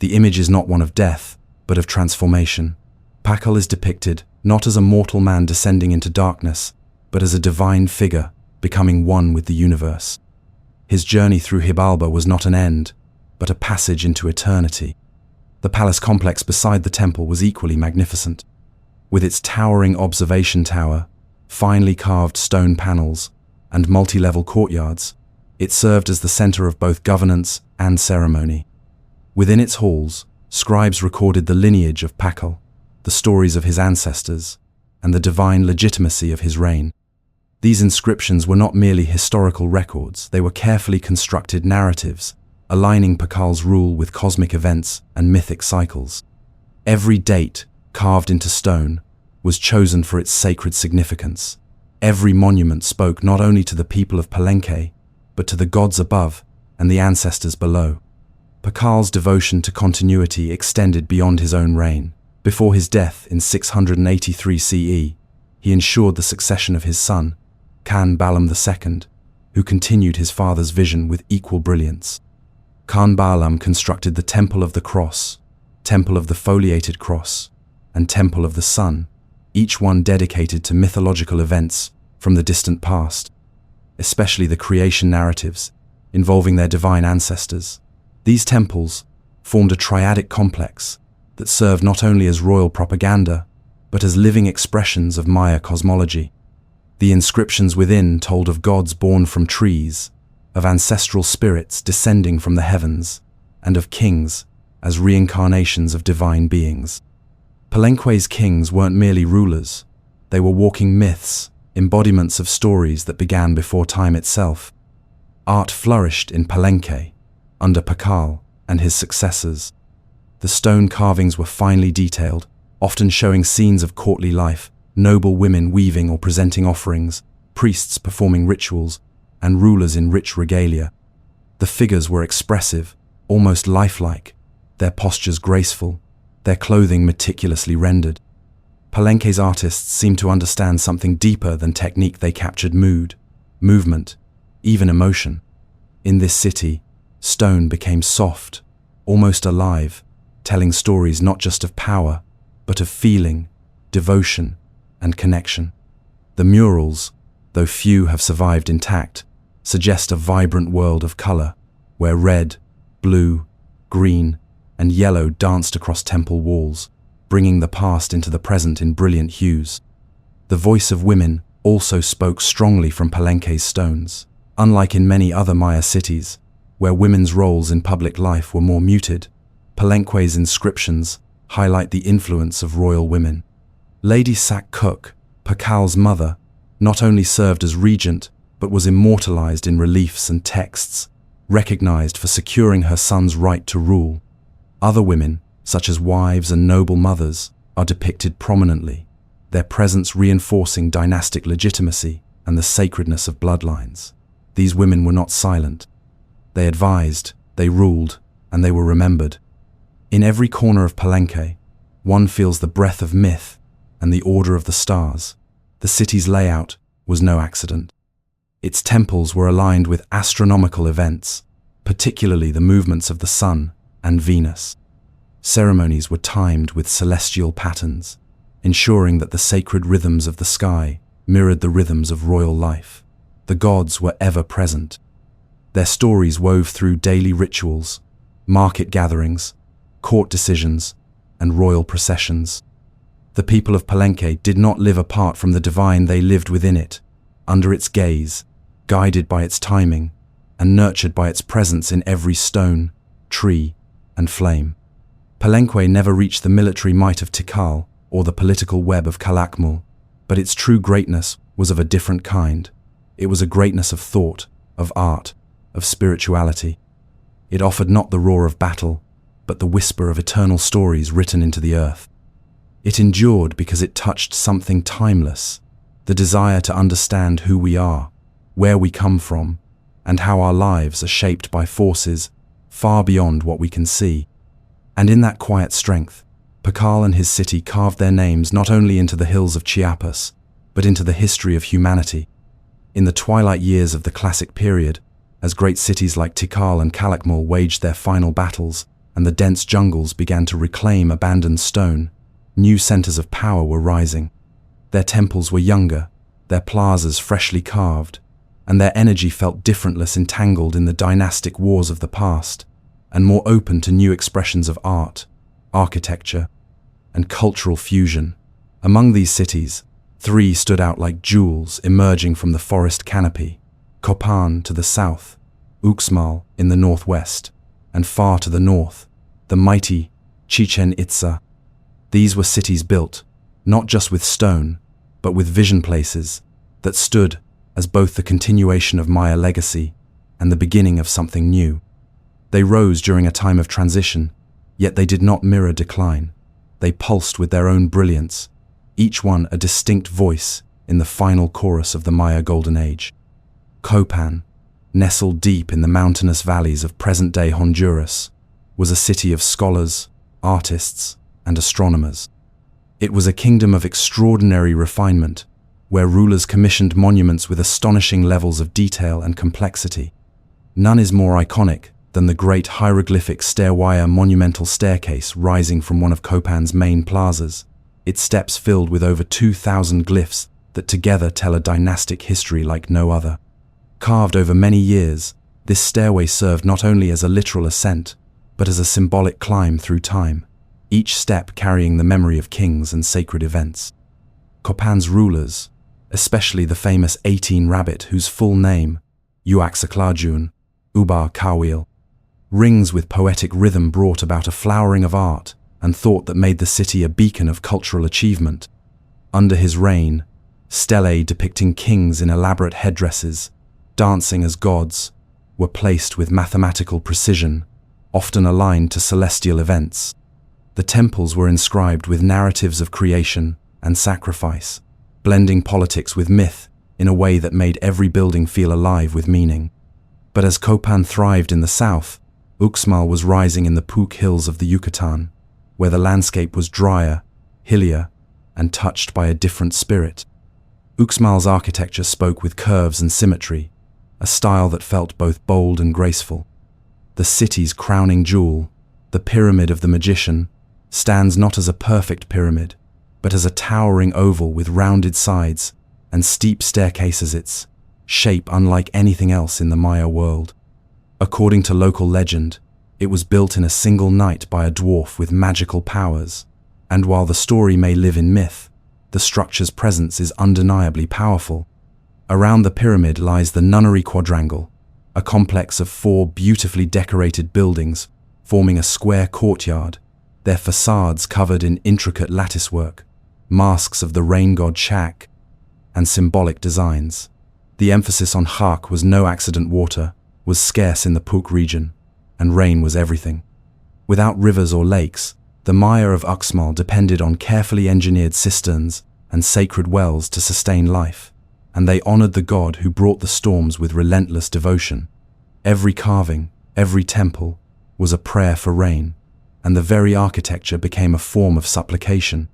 The image is not one of death, but of transformation. Pakal is depicted not as a mortal man descending into darkness, but as a divine figure becoming one with the universe. His journey through Hibalba was not an end, but a passage into eternity. The palace complex beside the temple was equally magnificent. With its towering observation tower, finely carved stone panels, and multi-level courtyards, it served as the center of both governance and ceremony. Within its halls, scribes recorded the lineage of Pakal, the stories of his ancestors, and the divine legitimacy of his reign. These inscriptions were not merely historical records, they were carefully constructed narratives, aligning Pakal's rule with cosmic events and mythic cycles. Every date, carved into stone, was chosen for its sacred significance. Every monument spoke not only to the people of Palenque, but to the gods above and the ancestors below. Pakal's devotion to continuity extended beyond his own reign. Before his death in 683 CE, he ensured the succession of his son, Khan Balam II, who continued his father's vision with equal brilliance. Khan Balam constructed the Temple of the Cross, Temple of the Foliated Cross, and Temple of the Sun, each one dedicated to mythological events from the distant past, especially the creation narratives involving their divine ancestors. These temples formed a triadic complex that served not only as royal propaganda, but as living expressions of Maya cosmology. The inscriptions within told of gods born from trees, of ancestral spirits descending from the heavens, and of kings as reincarnations of divine beings. Palenque's kings weren't merely rulers, they were walking myths, embodiments of stories that began before time itself. Art flourished in Palenque, under Pakal and his successors. The stone carvings were finely detailed, often showing scenes of courtly life, noble women weaving or presenting offerings, priests performing rituals, and rulers in rich regalia. The figures were expressive, almost lifelike, their postures graceful, their clothing meticulously rendered. Palenque's artists seemed to understand something deeper than technique. They captured mood, movement, even emotion. In this city, stone became soft, almost alive, telling stories not just of power, but of feeling, devotion, and connection. The murals, though few have survived intact, suggest a vibrant world of color, where red, blue, green, and yellow danced across temple walls, bringing the past into the present in brilliant hues. The voice of women also spoke strongly from Palenque's stones. Unlike in many other Maya cities, where women's roles in public life were more muted, Palenque's inscriptions highlight the influence of royal women. Lady Sak Cook, Pakal's mother, not only served as regent, but was immortalized in reliefs and texts, recognized for securing her son's right to rule. Other women, such as wives and noble mothers, are depicted prominently, their presence reinforcing dynastic legitimacy and the sacredness of bloodlines. These women were not silent. They advised, they ruled, and they were remembered. In every corner of Palenque, one feels the breath of myth and the order of the stars. The city's layout was no accident. Its temples were aligned with astronomical events, particularly the movements of the sun and Venus. Ceremonies were timed with celestial patterns, ensuring that the sacred rhythms of the sky mirrored the rhythms of royal life. The gods were ever present. Their stories wove through daily rituals, market gatherings, court decisions, and royal processions. The people of Palenque did not live apart from the divine. They lived within it, under its gaze, guided by its timing, and nurtured by its presence in every stone, tree, and flame. Palenque never reached the military might of Tikal or the political web of Calakmul, but its true greatness was of a different kind. It was a greatness of thought, of art, of spirituality. It offered not the roar of battle, but the whisper of eternal stories written into the earth. It endured because it touched something timeless, the desire to understand who we are, where we come from, and how our lives are shaped by forces far beyond what we can see. And in that quiet strength, Pakal and his city carved their names not only into the hills of Chiapas, but into the history of humanity. In the twilight years of the classic period, as great cities like Tikal and Calakmul waged their final battles and the dense jungles began to reclaim abandoned stone, new centers of power were rising. Their temples were younger, their plazas freshly carved, and their energy felt differentless, entangled in the dynastic wars of the past, and more open to new expressions of art, architecture, and cultural fusion. Among these cities, 3 stood out like jewels emerging from the forest canopy: Copan to the south, Uxmal in the northwest, and far to the north, the mighty Chichen Itza. These were cities built, not just with stone, but with vision places that stood as both the continuation of Maya legacy and the beginning of something new. They rose during a time of transition, yet they did not mirror decline. They pulsed with their own brilliance, each one a distinct voice in the final chorus of the Maya Golden Age. Copan, nestled deep in the mountainous valleys of present-day Honduras, was a city of scholars, artists, and astronomers. It was a kingdom of extraordinary refinement, where rulers commissioned monuments with astonishing levels of detail and complexity. None is more iconic than the great hieroglyphic stairwire monumental staircase rising from one of Copan's main plazas, its steps filled with over 2,000 glyphs that together tell a dynastic history like no other. Carved over many years, this stairway served not only as a literal ascent, but as a symbolic climb through time, each step carrying the memory of kings and sacred events. Copan's rulers, especially the famous 18 Rabbit whose full name, Uaxtlajuan, Ubar Kawil, rings with poetic rhythm, brought about a flowering of art and thought that made the city a beacon of cultural achievement. Under his reign, stelae depicting kings in elaborate headdresses, dancing as gods, were placed with mathematical precision, often aligned to celestial events. The temples were inscribed with narratives of creation and sacrifice, blending politics with myth in a way that made every building feel alive with meaning. But as Copan thrived in the south, Uxmal was rising in the Puc hills of the Yucatan, where the landscape was drier, hillier, and touched by a different spirit. Uxmal's architecture spoke with curves and symmetry, a style that felt both bold and graceful. The city's crowning jewel, the Pyramid of the Magician, stands not as a perfect pyramid, but as a towering oval with rounded sides and steep staircases, its shape unlike anything else in the Maya world. According to local legend, it was built in a single night by a dwarf with magical powers, and while the story may live in myth, the structure's presence is undeniably powerful. Around the pyramid lies the Nunnery Quadrangle, a complex of 4 beautifully decorated buildings forming a square courtyard, their facades covered in intricate latticework, masks of the rain god Shak, and symbolic designs. The emphasis on Chak was no accident. Water was scarce in the Puc region, and rain was everything. Without rivers or lakes, the Maya of Uxmal depended on carefully engineered cisterns and sacred wells to sustain life, and they honored the god who brought the storms with relentless devotion. Every carving, every temple, was a prayer for rain, and the very architecture became a form of supplication.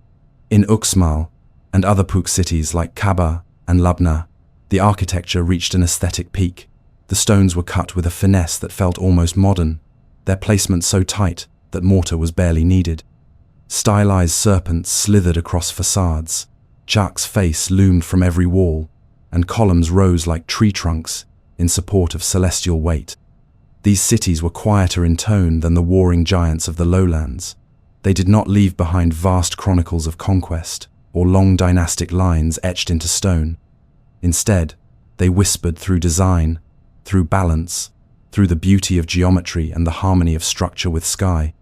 In Uxmal and other Puc cities like Kaba and Lubna, the architecture reached an aesthetic peak. The stones were cut with a finesse that felt almost modern, their placement so tight that mortar was barely needed. Stylized serpents slithered across facades, Chak's face loomed from every wall, and columns rose like tree trunks in support of celestial weight. These cities were quieter in tone than the warring giants of the lowlands. They did not leave behind vast chronicles of conquest or long dynastic lines etched into stone. Instead, they whispered through design, through balance, through the beauty of geometry and the harmony of structure with sky.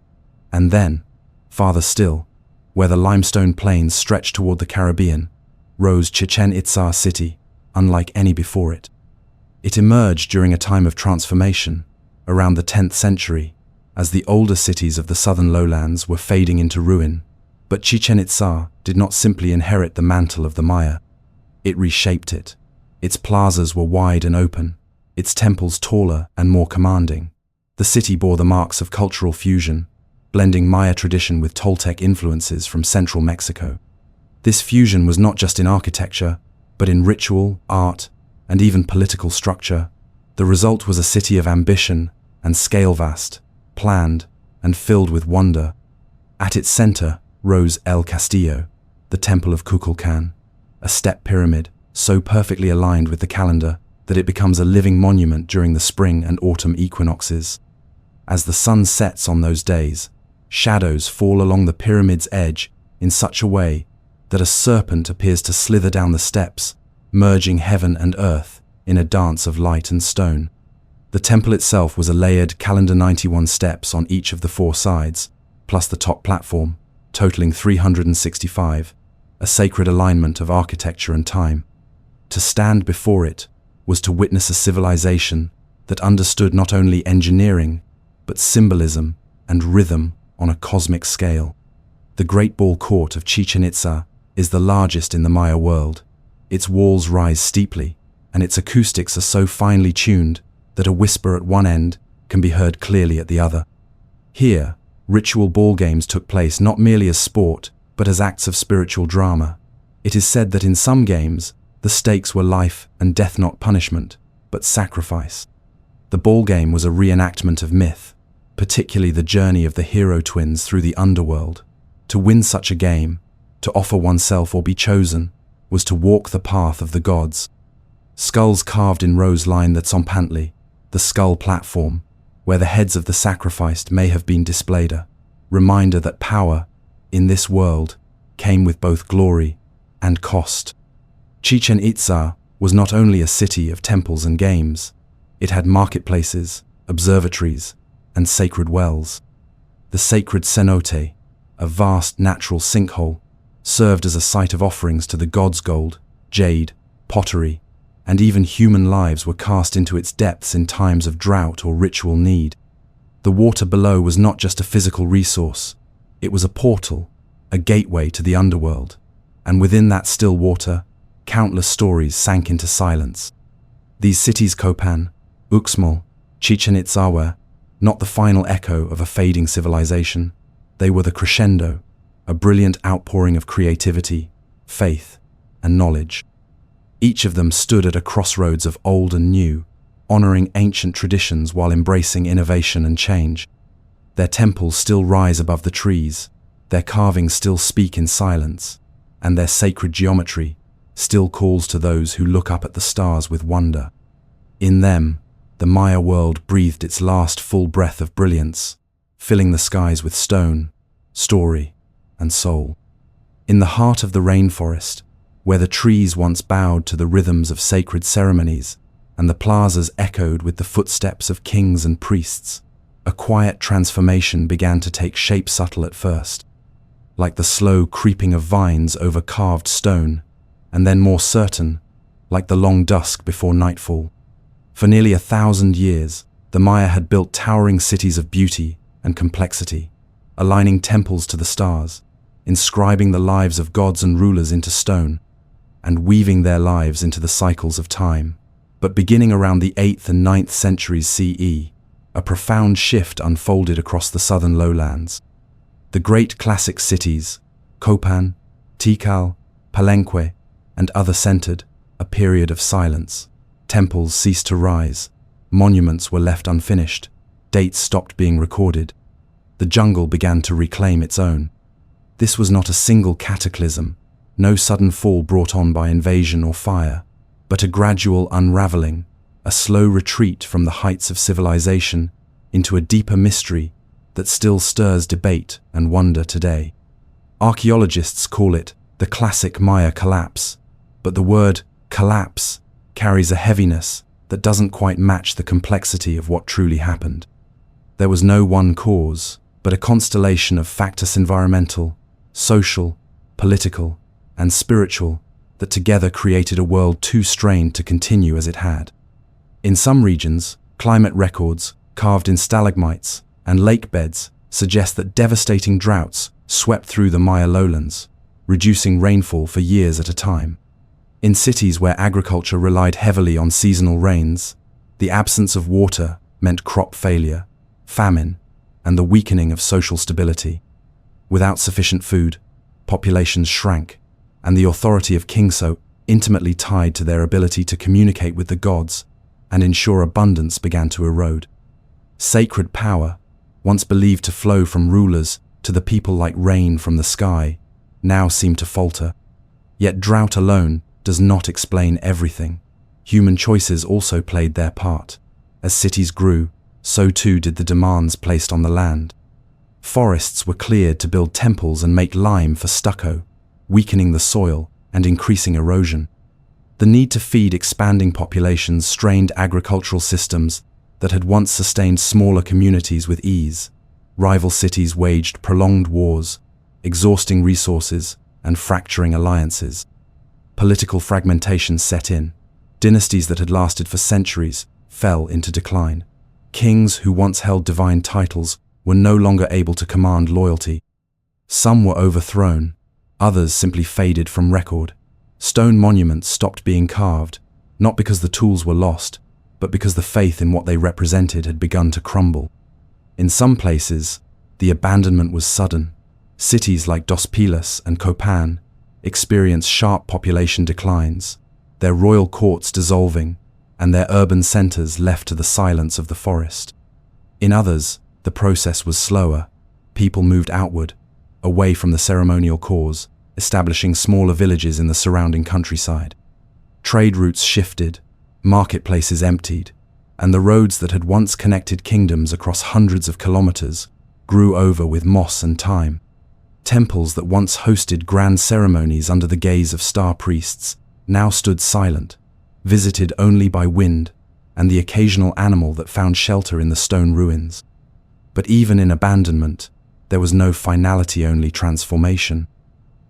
And then, farther still, where the limestone plains stretched toward the Caribbean, rose Chichen Itza city, unlike any before it. It emerged during a time of transformation, around the 10th century, as the older cities of the southern lowlands were fading into ruin. But Chichen Itza did not simply inherit the mantle of the Maya. It reshaped it. Its plazas were wide and open, its temples taller and more commanding. The city bore the marks of cultural fusion, blending Maya tradition with Toltec influences from central Mexico. This fusion was not just in architecture, but in ritual, art, and even political structure. The result was a city of ambition and scale, vast, planned, and filled with wonder. At its center rose El Castillo, the Temple of Kukulkan, a step pyramid so perfectly aligned with the calendar that it becomes a living monument during the spring and autumn equinoxes. As the sun sets on those days, shadows fall along the pyramid's edge in such a way that a serpent appears to slither down the steps, merging heaven and earth in a dance of light and stone. The temple itself was a layered calendar 91 steps on each of the 4 sides, plus the top platform, totaling 365, a sacred alignment of architecture and time. To stand before it was to witness a civilization that understood not only engineering, but symbolism and rhythm on a cosmic scale. The Great Ball Court of Chichen Itza is the largest in the Maya world. Its walls rise steeply, and its acoustics are so finely tuned that a whisper at one end can be heard clearly at the other. Here, ritual ball games took place not merely as sport, but as acts of spiritual drama. It is said that in some games, The stakes were life and death, not punishment, but sacrifice. The ball game was a reenactment of myth, particularly the journey of the hero twins through the underworld. To win such a game, to offer oneself or be chosen, was to walk the path of the gods. Skulls carved in rows line the Tsompantli, the skull platform, where the heads of the sacrificed may have been displayed, a reminder that power, in this world, came with both glory and cost. Chichen Itza was not only a city of temples and games, it had marketplaces, observatories, and sacred wells. The sacred cenote, a vast natural sinkhole, served as a site of offerings to the gods. Gold, jade, pottery, and even human lives were cast into its depths in times of drought or ritual need. The water below was not just a physical resource, it was a portal, a gateway to the underworld, and within that still water, countless stories sank into silence. These cities, Copan, Uxmal, Chichen Itza, were not the final echo of a fading civilization, they were the crescendo, a brilliant outpouring of creativity, faith, and knowledge. Each of them stood at a crossroads of old and new, honoring ancient traditions while embracing innovation and change. Their temples still rise above the trees, their carvings still speak in silence, and their sacred geometry still calls to those who look up at the stars with wonder. In them, the Maya world breathed its last full breath of brilliance, filling the skies with stone, story, and soul. In the heart of the rainforest, where the trees once bowed to the rhythms of sacred ceremonies, and the plazas echoed with the footsteps of kings and priests, a quiet transformation began to take shape, subtle at first, like the slow creeping of vines over carved stone, and then more certain, like the long dusk before nightfall. For nearly 1,000 years, the Maya had built towering cities of beauty and complexity, aligning temples to the stars, inscribing the lives of gods and rulers into stone, and weaving their lives into the cycles of time. But beginning around the 8th and 9th centuries CE, a profound shift unfolded across the southern lowlands. The great classic cities, Copan, Tikal, Palenque, and others centered a period of silence. Temples ceased to rise, monuments were left unfinished, dates stopped being recorded. The jungle began to reclaim its own. This was not a single cataclysm, no sudden fall brought on by invasion or fire, but a gradual unraveling, a slow retreat from the heights of civilization into a deeper mystery that still stirs debate and wonder today. Archaeologists call it the classic Maya collapse, but the word collapse carries a heaviness that doesn't quite match the complexity of what truly happened. There was no one cause, but a constellation of factors: environmental, social, political, and spiritual, that together created a world too strained to continue as it had. In some regions, climate records, carved in stalagmites and lake beds, suggest that devastating droughts swept through the Maya lowlands, reducing rainfall for years at a time. In cities where agriculture relied heavily on seasonal rains, the absence of water meant crop failure, famine, and the weakening of social stability. Without sufficient food, populations shrank, and the authority of kings, so intimately tied to their ability to communicate with the gods and ensure abundance, began to erode. Sacred power, once believed to flow from rulers to the people like rain from the sky, now seemed to falter. Yet drought alone does not explain everything. Human choices also played their part. As cities grew, so too did the demands placed on the land. Forests were cleared to build temples and make lime for stucco, weakening the soil and increasing erosion. The need to feed expanding populations strained agricultural systems that had once sustained smaller communities with ease. Rival cities waged prolonged wars, exhausting resources and fracturing alliances. Political fragmentation set in. Dynasties that had lasted for centuries fell into decline. Kings who once held divine titles were no longer able to command loyalty. Some were overthrown, others simply faded from record. Stone monuments stopped being carved, not because the tools were lost, but because the faith in what they represented had begun to crumble. In some places, the abandonment was sudden. Cities like Dos Pilas and Copan experienced sharp population declines, their royal courts dissolving, and their urban centers left to the silence of the forest. In others, the process was slower. People moved outward, away from the ceremonial cores, establishing smaller villages in the surrounding countryside. Trade routes shifted, marketplaces emptied, and the roads that had once connected kingdoms across hundreds of kilometers grew over with moss and thyme. Temples that once hosted grand ceremonies under the gaze of star priests now stood silent, visited only by wind and the occasional animal that found shelter in the stone ruins. But even in abandonment, there was no finality, only transformation.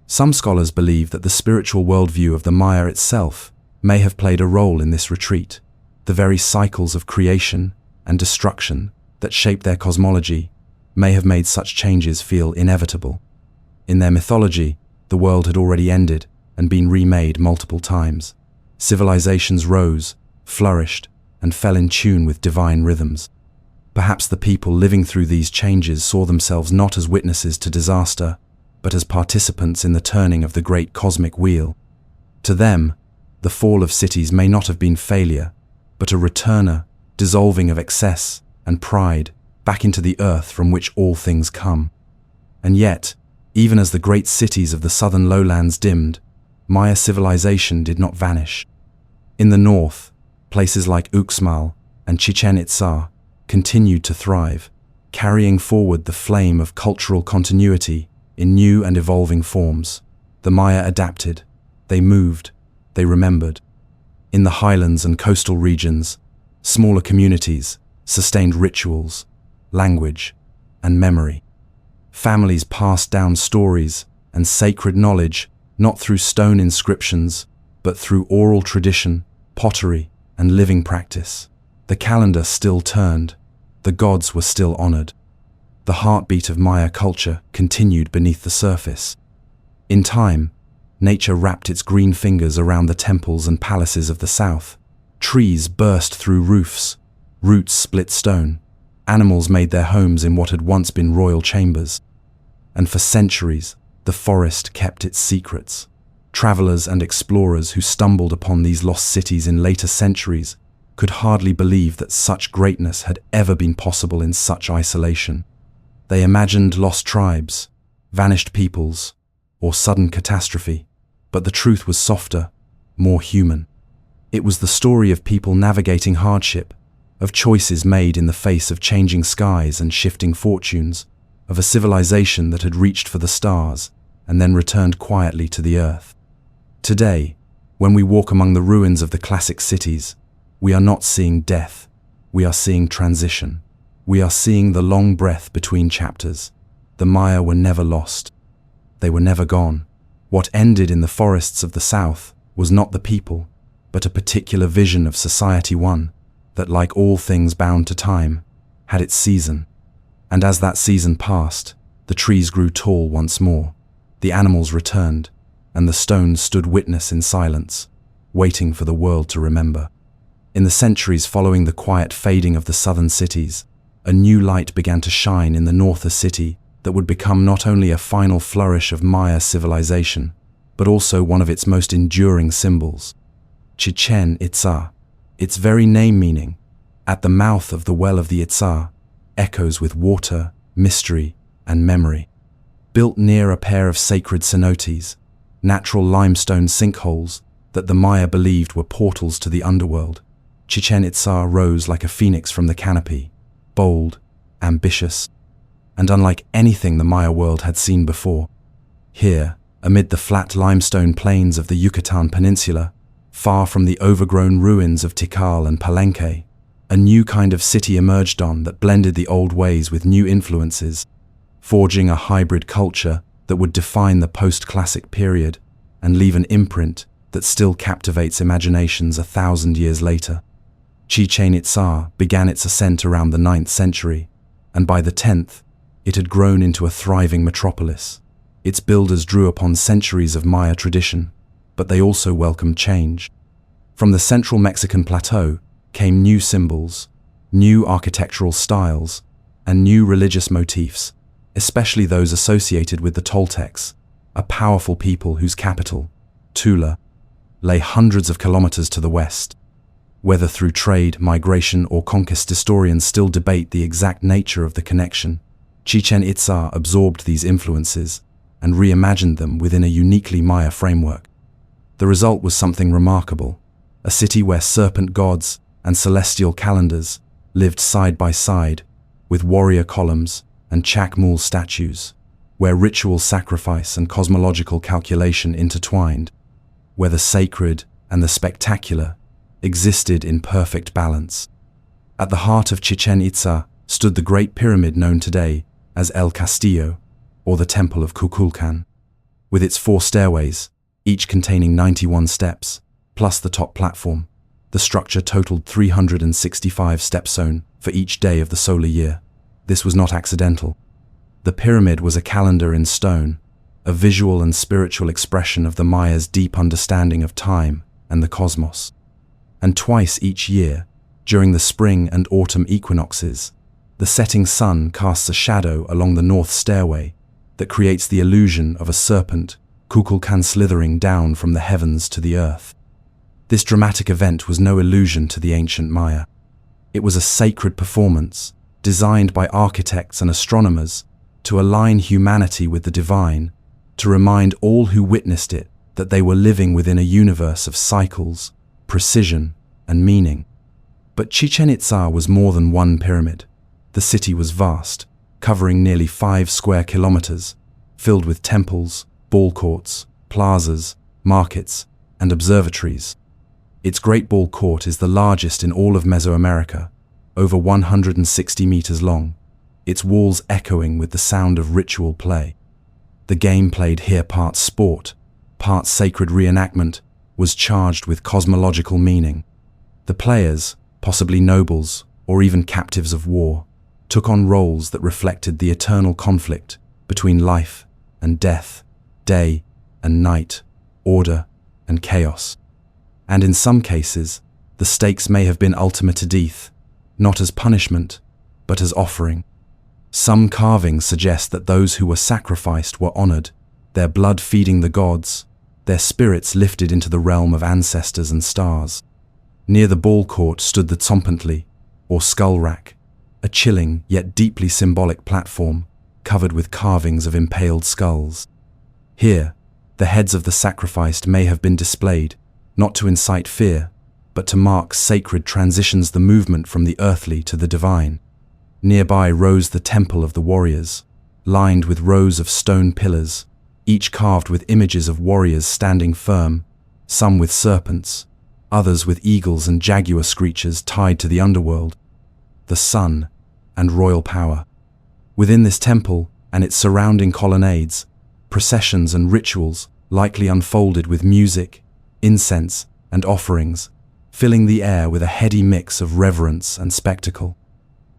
Some scholars believe that the spiritual worldview of the Maya itself may have played a role in this retreat. The very cycles of creation and destruction that shaped their cosmology may have made such changes feel inevitable. In their mythology, the world had already ended and been remade multiple times. Civilizations rose, flourished, and fell in tune with divine rhythms. Perhaps the people living through these changes saw themselves not as witnesses to disaster, but as participants in the turning of the great cosmic wheel. To them, the fall of cities may not have been failure, but a returner, dissolving of excess and pride back into the earth from which all things come. And yet, even as the great cities of the southern lowlands dimmed, Maya civilization did not vanish. In the north, places like Uxmal and Chichen Itza continued to thrive, carrying forward the flame of cultural continuity in new and evolving forms. The Maya adapted, they moved, they remembered. In the highlands and coastal regions, smaller communities sustained rituals, language, and memory. Families passed down stories and sacred knowledge not through stone inscriptions, but through oral tradition, pottery, and living practice. The calendar still turned, the gods were still honored. The heartbeat of Maya culture continued beneath the surface. In time, nature wrapped its green fingers around the temples and palaces of the south. Trees burst through roofs, roots split stone, animals made their homes in what had once been royal chambers. And for centuries, the forest kept its secrets. Travelers and explorers who stumbled upon these lost cities in later centuries could hardly believe that such greatness had ever been possible in such isolation. They imagined lost tribes, vanished peoples, or sudden catastrophe, but the truth was softer, more human. It was the story of people navigating hardship, of choices made in the face of changing skies and shifting fortunes, of a civilization that had reached for the stars and then returned quietly to the earth. Today, when we walk among the ruins of the classic cities, we are not seeing death, we are seeing transition. We are seeing the long breath between chapters. The Maya were never lost. They were never gone. What ended in the forests of the south was not the people, but a particular vision of society, one that, like all things bound to time, had its season. And as that season passed, the trees grew tall once more, the animals returned, and the stones stood witness in silence, waiting for the world to remember. In the centuries following the quiet fading of the southern cities, a new light began to shine in the northern city that would become not only a final flourish of Maya civilization, but also one of its most enduring symbols. Chichen Itza, its very name meaning, at the mouth of the well of the Itza, echoes with water, mystery, and memory. Built near a pair of sacred cenotes, natural limestone sinkholes that the Maya believed were portals to the underworld, Chichen Itza rose like a phoenix from the canopy, bold, ambitious, and unlike anything the Maya world had seen before. Here, amid the flat limestone plains of the Yucatan Peninsula, far from the overgrown ruins of Tikal and Palenque, a new kind of city emerged that blended the old ways with new influences, forging a hybrid culture that would define the post-classic period and leave an imprint that still captivates imaginations 1,000 years later. Chichen Itza began its ascent around the 9th century, and by the 10th, it had grown into a thriving metropolis. Its builders drew upon centuries of Maya tradition, but they also welcomed change. From the central Mexican plateau came new symbols, new architectural styles, and new religious motifs, especially those associated with the Toltecs, a powerful people whose capital, Tula, lay hundreds of kilometers to the west. Whether through trade, migration, or conquest, historians still debate the exact nature of the connection. Chichen Itza absorbed these influences and reimagined them within a uniquely Maya framework. The result was something remarkable, a city where serpent gods and celestial calendars lived side by side, with warrior columns and Chakmul statues, where ritual sacrifice and cosmological calculation intertwined, where the sacred and the spectacular existed in perfect balance. At the heart of Chichen Itza stood the Great Pyramid known today as El Castillo, or the Temple of Kukulkan. With its 4 stairways, each containing 91 steps, plus the top platform, the structure totaled 365 steps sown for each day of the solar year. This was not accidental. The pyramid was a calendar in stone, a visual and spiritual expression of the Mayas' deep understanding of time and the cosmos. And twice each year, during the spring and autumn equinoxes, the setting sun casts a shadow along the north stairway that creates the illusion of a serpent, Kukulkan, slithering down from the heavens to the earth. This dramatic event was no illusion to the ancient Maya. It was a sacred performance, designed by architects and astronomers to align humanity with the divine, to remind all who witnessed it that they were living within a universe of cycles, precision, and meaning. But Chichen Itza was more than one pyramid. The city was vast, covering nearly 5 square kilometers, filled with temples, ball courts, plazas, markets, and observatories. Its Great Ball Court is the largest in all of Mesoamerica, over 160 meters long, its walls echoing with the sound of ritual play. The game played here, part sport, part sacred reenactment, was charged with cosmological meaning. The players, possibly nobles or even captives of war, took on roles that reflected the eternal conflict between life and death, day and night, order and chaos. And in some cases, the stakes may have been ultimate death, not as punishment, but as offering. Some carvings suggest that those who were sacrificed were honored, their blood feeding the gods, their spirits lifted into the realm of ancestors and stars. Near the ball court stood the Tzompantli, or skull rack, a chilling yet deeply symbolic platform covered with carvings of impaled skulls. Here, the heads of the sacrificed may have been displayed, not to incite fear, but to mark sacred transitions, the movement from the earthly to the divine. Nearby rose the temple of the warriors, lined with rows of stone pillars, each carved with images of warriors standing firm, some with serpents, others with eagles and jaguar screeches tied to the underworld, the sun, and royal power. Within this temple and its surrounding colonnades, processions and rituals likely unfolded with music, incense, and offerings, filling the air with a heady mix of reverence and spectacle.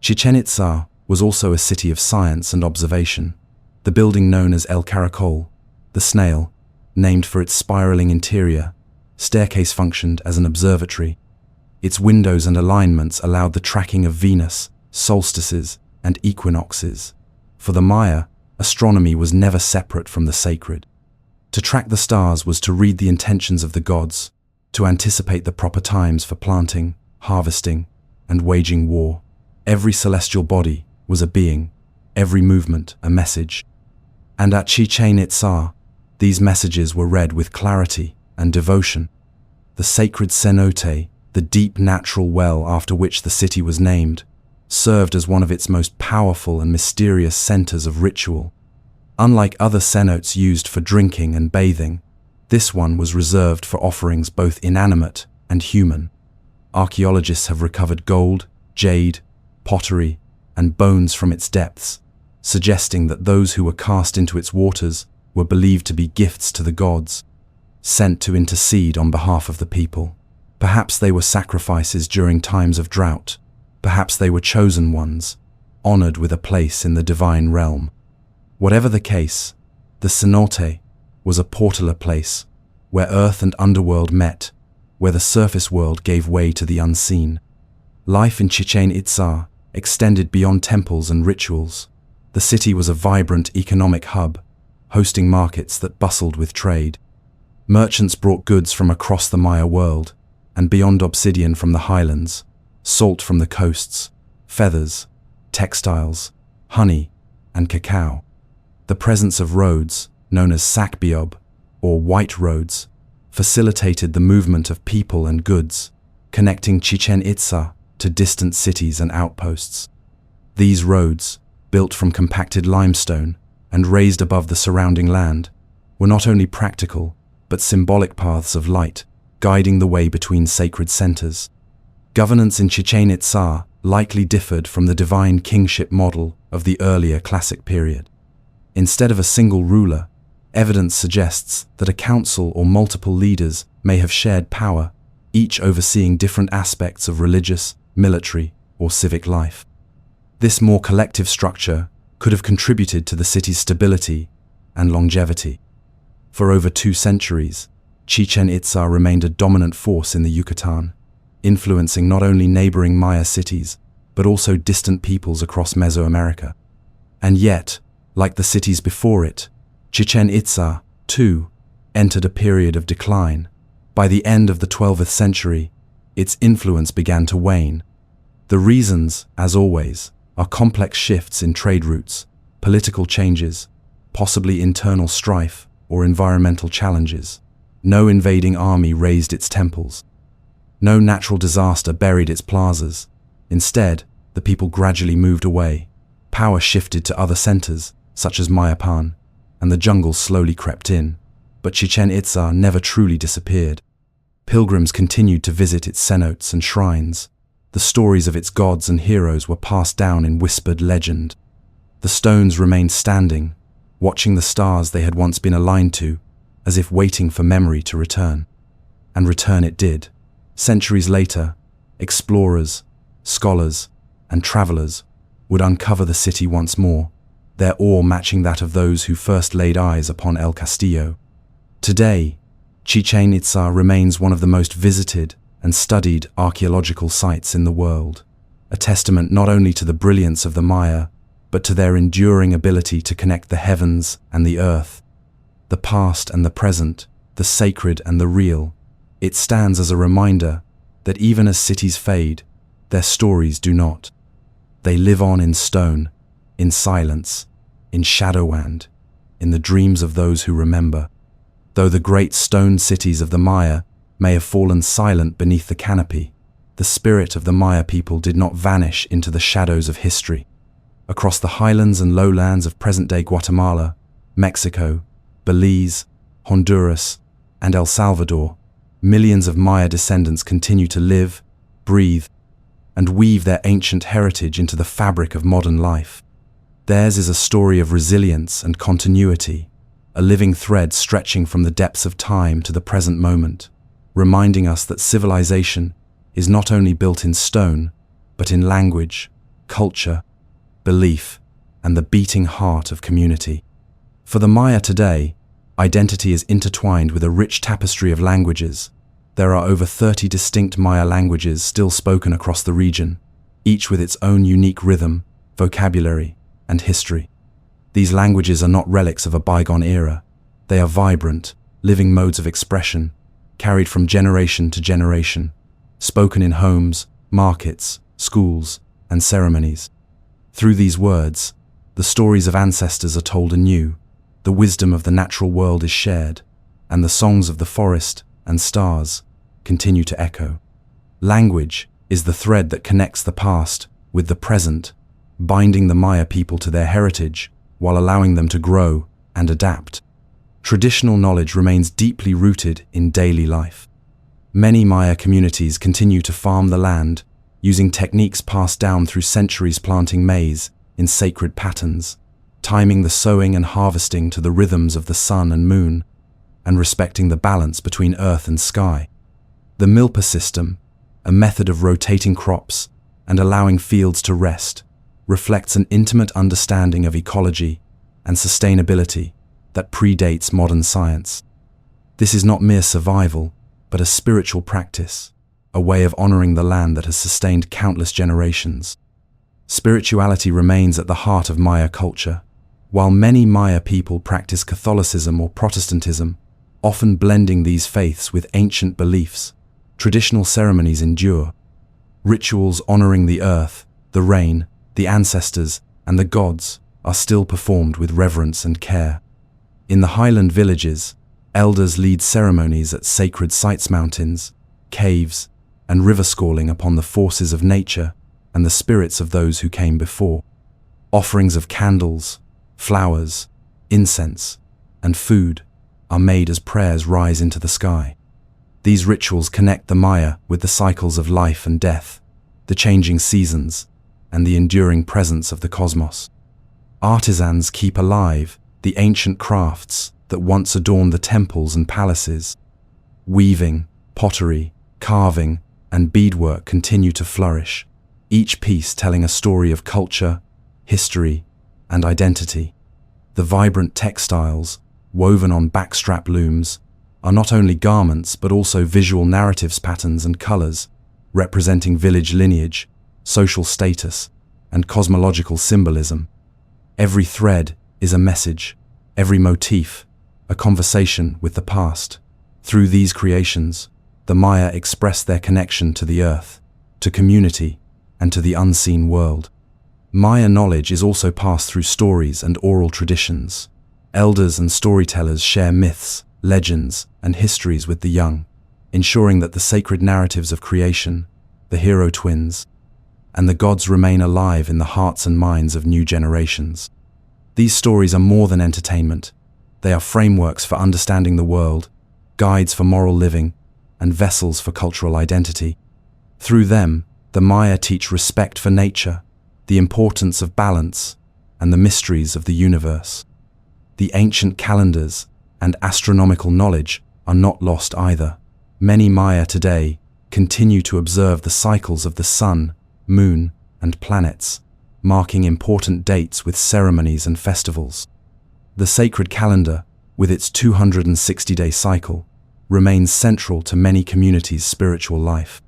Chichen Itza was also a city of science and observation. The building known as El Caracol, the snail, named for its spiraling interior, staircase functioned as an observatory. Its windows and alignments allowed the tracking of Venus, solstices, and equinoxes. For the Maya, astronomy was never separate from the sacred. To track the stars was to read the intentions of the gods, to anticipate the proper times for planting, harvesting, and waging war. Every celestial body was a being, every movement a message. And at Chichen Itza, these messages were read with clarity and devotion. The sacred cenote, the deep natural well after which the city was named, served as one of its most powerful and mysterious centers of ritual. Unlike other cenotes used for drinking and bathing, this one was reserved for offerings both inanimate and human. Archaeologists have recovered gold, jade, pottery, and bones from its depths, suggesting that those who were cast into its waters were believed to be gifts to the gods, sent to intercede on behalf of the people. Perhaps they were sacrifices during times of drought. Perhaps they were chosen ones, honored with a place in the divine realm. Whatever the case, the cenote was a portal place where earth and underworld met, where the surface world gave way to the unseen. Life in Chichen Itza extended beyond temples and rituals. The city was a vibrant economic hub, hosting markets that bustled with trade. Merchants brought goods from across the Maya world, and beyond obsidian from the highlands, salt from the coasts, feathers, textiles, honey, and cacao. The presence of roads, known as sakbiob, or white roads, facilitated the movement of people and goods, connecting Chichen Itza to distant cities and outposts. These roads, built from compacted limestone and raised above the surrounding land, were not only practical, but symbolic paths of light, guiding the way between sacred centers. Governance in Chichen Itza likely differed from the divine kingship model of the earlier classic period. Instead of a single ruler, evidence suggests that a council or multiple leaders may have shared power, each overseeing different aspects of religious, military, or civic life. This more collective structure could have contributed to the city's stability and longevity. For over 2 centuries, Chichen Itza remained a dominant force in the Yucatan, influencing not only neighboring Maya cities, but also distant peoples across Mesoamerica. And yet, like the cities before it, Chichen Itza, too, entered a period of decline. By the end of the 12th century, its influence began to wane. The reasons, as always, are complex shifts in trade routes, political changes, possibly internal strife or environmental challenges. No invading army razed its temples. No natural disaster buried its plazas. Instead, the people gradually moved away. Power shifted to other centers, such as Mayapan, and the jungle slowly crept in. But Chichen Itza never truly disappeared. Pilgrims continued to visit its cenotes and shrines. The stories of its gods and heroes were passed down in whispered legend. The stones remained standing, watching the stars they had once been aligned to, as if waiting for memory to return. And return it did. Centuries later, explorers, scholars, and travelers would uncover the city once more, their awe matching that of those who first laid eyes upon El Castillo. Today, Chichen Itza remains one of the most visited and studied archaeological sites in the world, a testament not only to the brilliance of the Maya, but to their enduring ability to connect the heavens and the earth, the past and the present, the sacred and the real. It stands as a reminder that even as cities fade, their stories do not. They live on in stone, in silence, in shadow and in the dreams of those who remember. Though the great stone cities of the Maya may have fallen silent beneath the canopy, the spirit of the Maya people did not vanish into the shadows of history. Across the highlands and lowlands of present-day Guatemala, Mexico, Belize, Honduras, and El Salvador, millions of Maya descendants continue to live, breathe, and weave their ancient heritage into the fabric of modern life. Theirs is a story of resilience and continuity, a living thread stretching from the depths of time to the present moment, reminding us that civilization is not only built in stone, but in language, culture, belief, and the beating heart of community. For the Maya today, identity is intertwined with a rich tapestry of languages. There are over 30 distinct Maya languages still spoken across the region, each with its own unique rhythm, vocabulary, and history. These languages are not relics of a bygone era. They are vibrant, living modes of expression, carried from generation to generation, spoken in homes, markets, schools, and ceremonies. Through these words, the stories of ancestors are told anew, the wisdom of the natural world is shared, and the songs of the forest and stars continue to echo. Language is the thread that connects the past with the present, binding the Maya people to their heritage while allowing them to grow and adapt. Traditional knowledge remains deeply rooted in daily life. Many Maya communities continue to farm the land, using techniques passed down through centuries, planting maize in sacred patterns, timing the sowing and harvesting to the rhythms of the sun and moon, and respecting the balance between earth and sky. The milpa system, a method of rotating crops and allowing fields to rest, reflects an intimate understanding of ecology and sustainability that predates modern science. This is not mere survival, but a spiritual practice, a way of honoring the land that has sustained countless generations. Spirituality remains at the heart of Maya culture. While many Maya people practice Catholicism or Protestantism, often blending these faiths with ancient beliefs. Traditional ceremonies endure. Rituals honoring the earth, the rain, the ancestors, and the gods are still performed with reverence and care. In the highland villages, elders lead ceremonies at sacred sites, mountains, caves, and rivers, calling upon the forces of nature and the spirits of those who came before. Offerings of candles, flowers, incense, and food are made as prayers rise into the sky. These rituals connect the Maya with the cycles of life and death, the changing seasons, and the enduring presence of the cosmos. Artisans keep alive the ancient crafts that once adorned the temples and palaces. Weaving, pottery, carving, and beadwork continue to flourish, each piece telling a story of culture, history, and identity. The vibrant textiles, woven on backstrap looms, are not only garments but also visual narratives, patterns and colors, representing village lineage, social status, and cosmological symbolism. Every thread is a message, every motif, a conversation with the past. Through these creations, the Maya express their connection to the earth, to community, and to the unseen world. Maya knowledge is also passed through stories and oral traditions. Elders and storytellers share myths, legends, and histories with the young, ensuring that the sacred narratives of creation, the hero twins, and the gods remain alive in the hearts and minds of new generations. These stories are more than entertainment. They are frameworks for understanding the world, guides for moral living, and vessels for cultural identity. Through them, the Maya teach respect for nature, the importance of balance, and the mysteries of the universe. The ancient calendars and astronomical knowledge are not lost either. Many Maya today continue to observe the cycles of the sun, moon, and planets, marking important dates with ceremonies and festivals. The sacred calendar, with its 260-day cycle, remains central to many communities' spiritual life.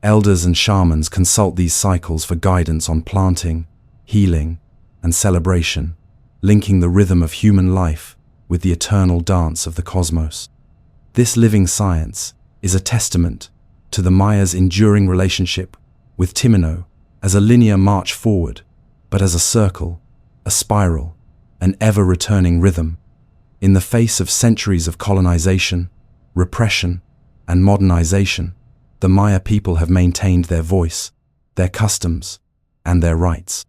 Elders and shamans consult these cycles for guidance on planting, healing, and celebration, linking the rhythm of human life with the eternal dance of the cosmos. This living science is a testament to the Maya's enduring relationship with Timino as a linear march forward, but as a circle, a spiral, an ever-returning rhythm. In the face of centuries of colonization, repression, and modernization, the Maya people have maintained their voice, their customs, and their rights.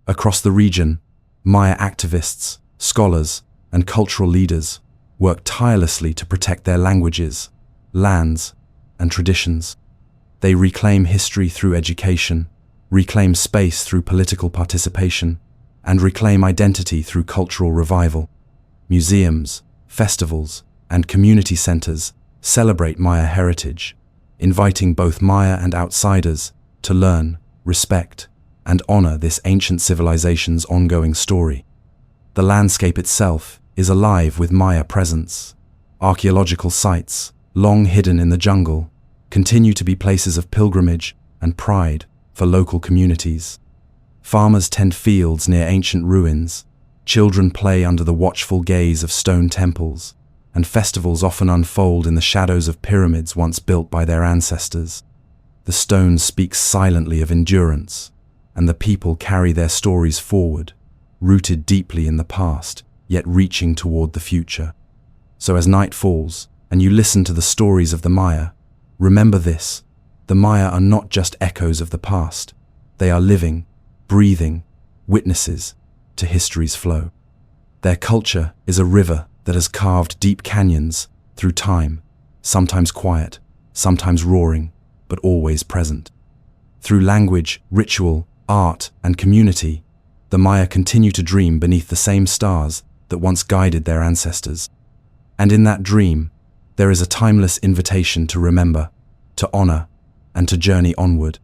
Across the region, Maya activists, scholars, and cultural leaders work tirelessly to protect their languages, lands, and traditions. They reclaim history through education, reclaim space through political participation, and reclaim identity through cultural revival. Museums, festivals, and community centers celebrate Maya heritage, inviting both Maya and outsiders to learn, respect, and honor this ancient civilization's ongoing story. The landscape itself is alive with Maya presence. Archaeological sites, long hidden in the jungle, continue to be places of pilgrimage and pride for local communities. Farmers tend fields near ancient ruins, children play under the watchful gaze of stone temples, and festivals often unfold in the shadows of pyramids once built by their ancestors. The stone speaks silently of endurance, and the people carry their stories forward, rooted deeply in the past, yet reaching toward the future. So as night falls, and you listen to the stories of the Maya, remember this: the Maya are not just echoes of the past. They are living, breathing witnesses to history's flow. Their culture is a river that has carved deep canyons through time, sometimes quiet, sometimes roaring, but always present. Through language, ritual, art, and community, the Maya continue to dream beneath the same stars that once guided their ancestors. And in that dream, there is a timeless invitation to remember, to honor, and to journey onward.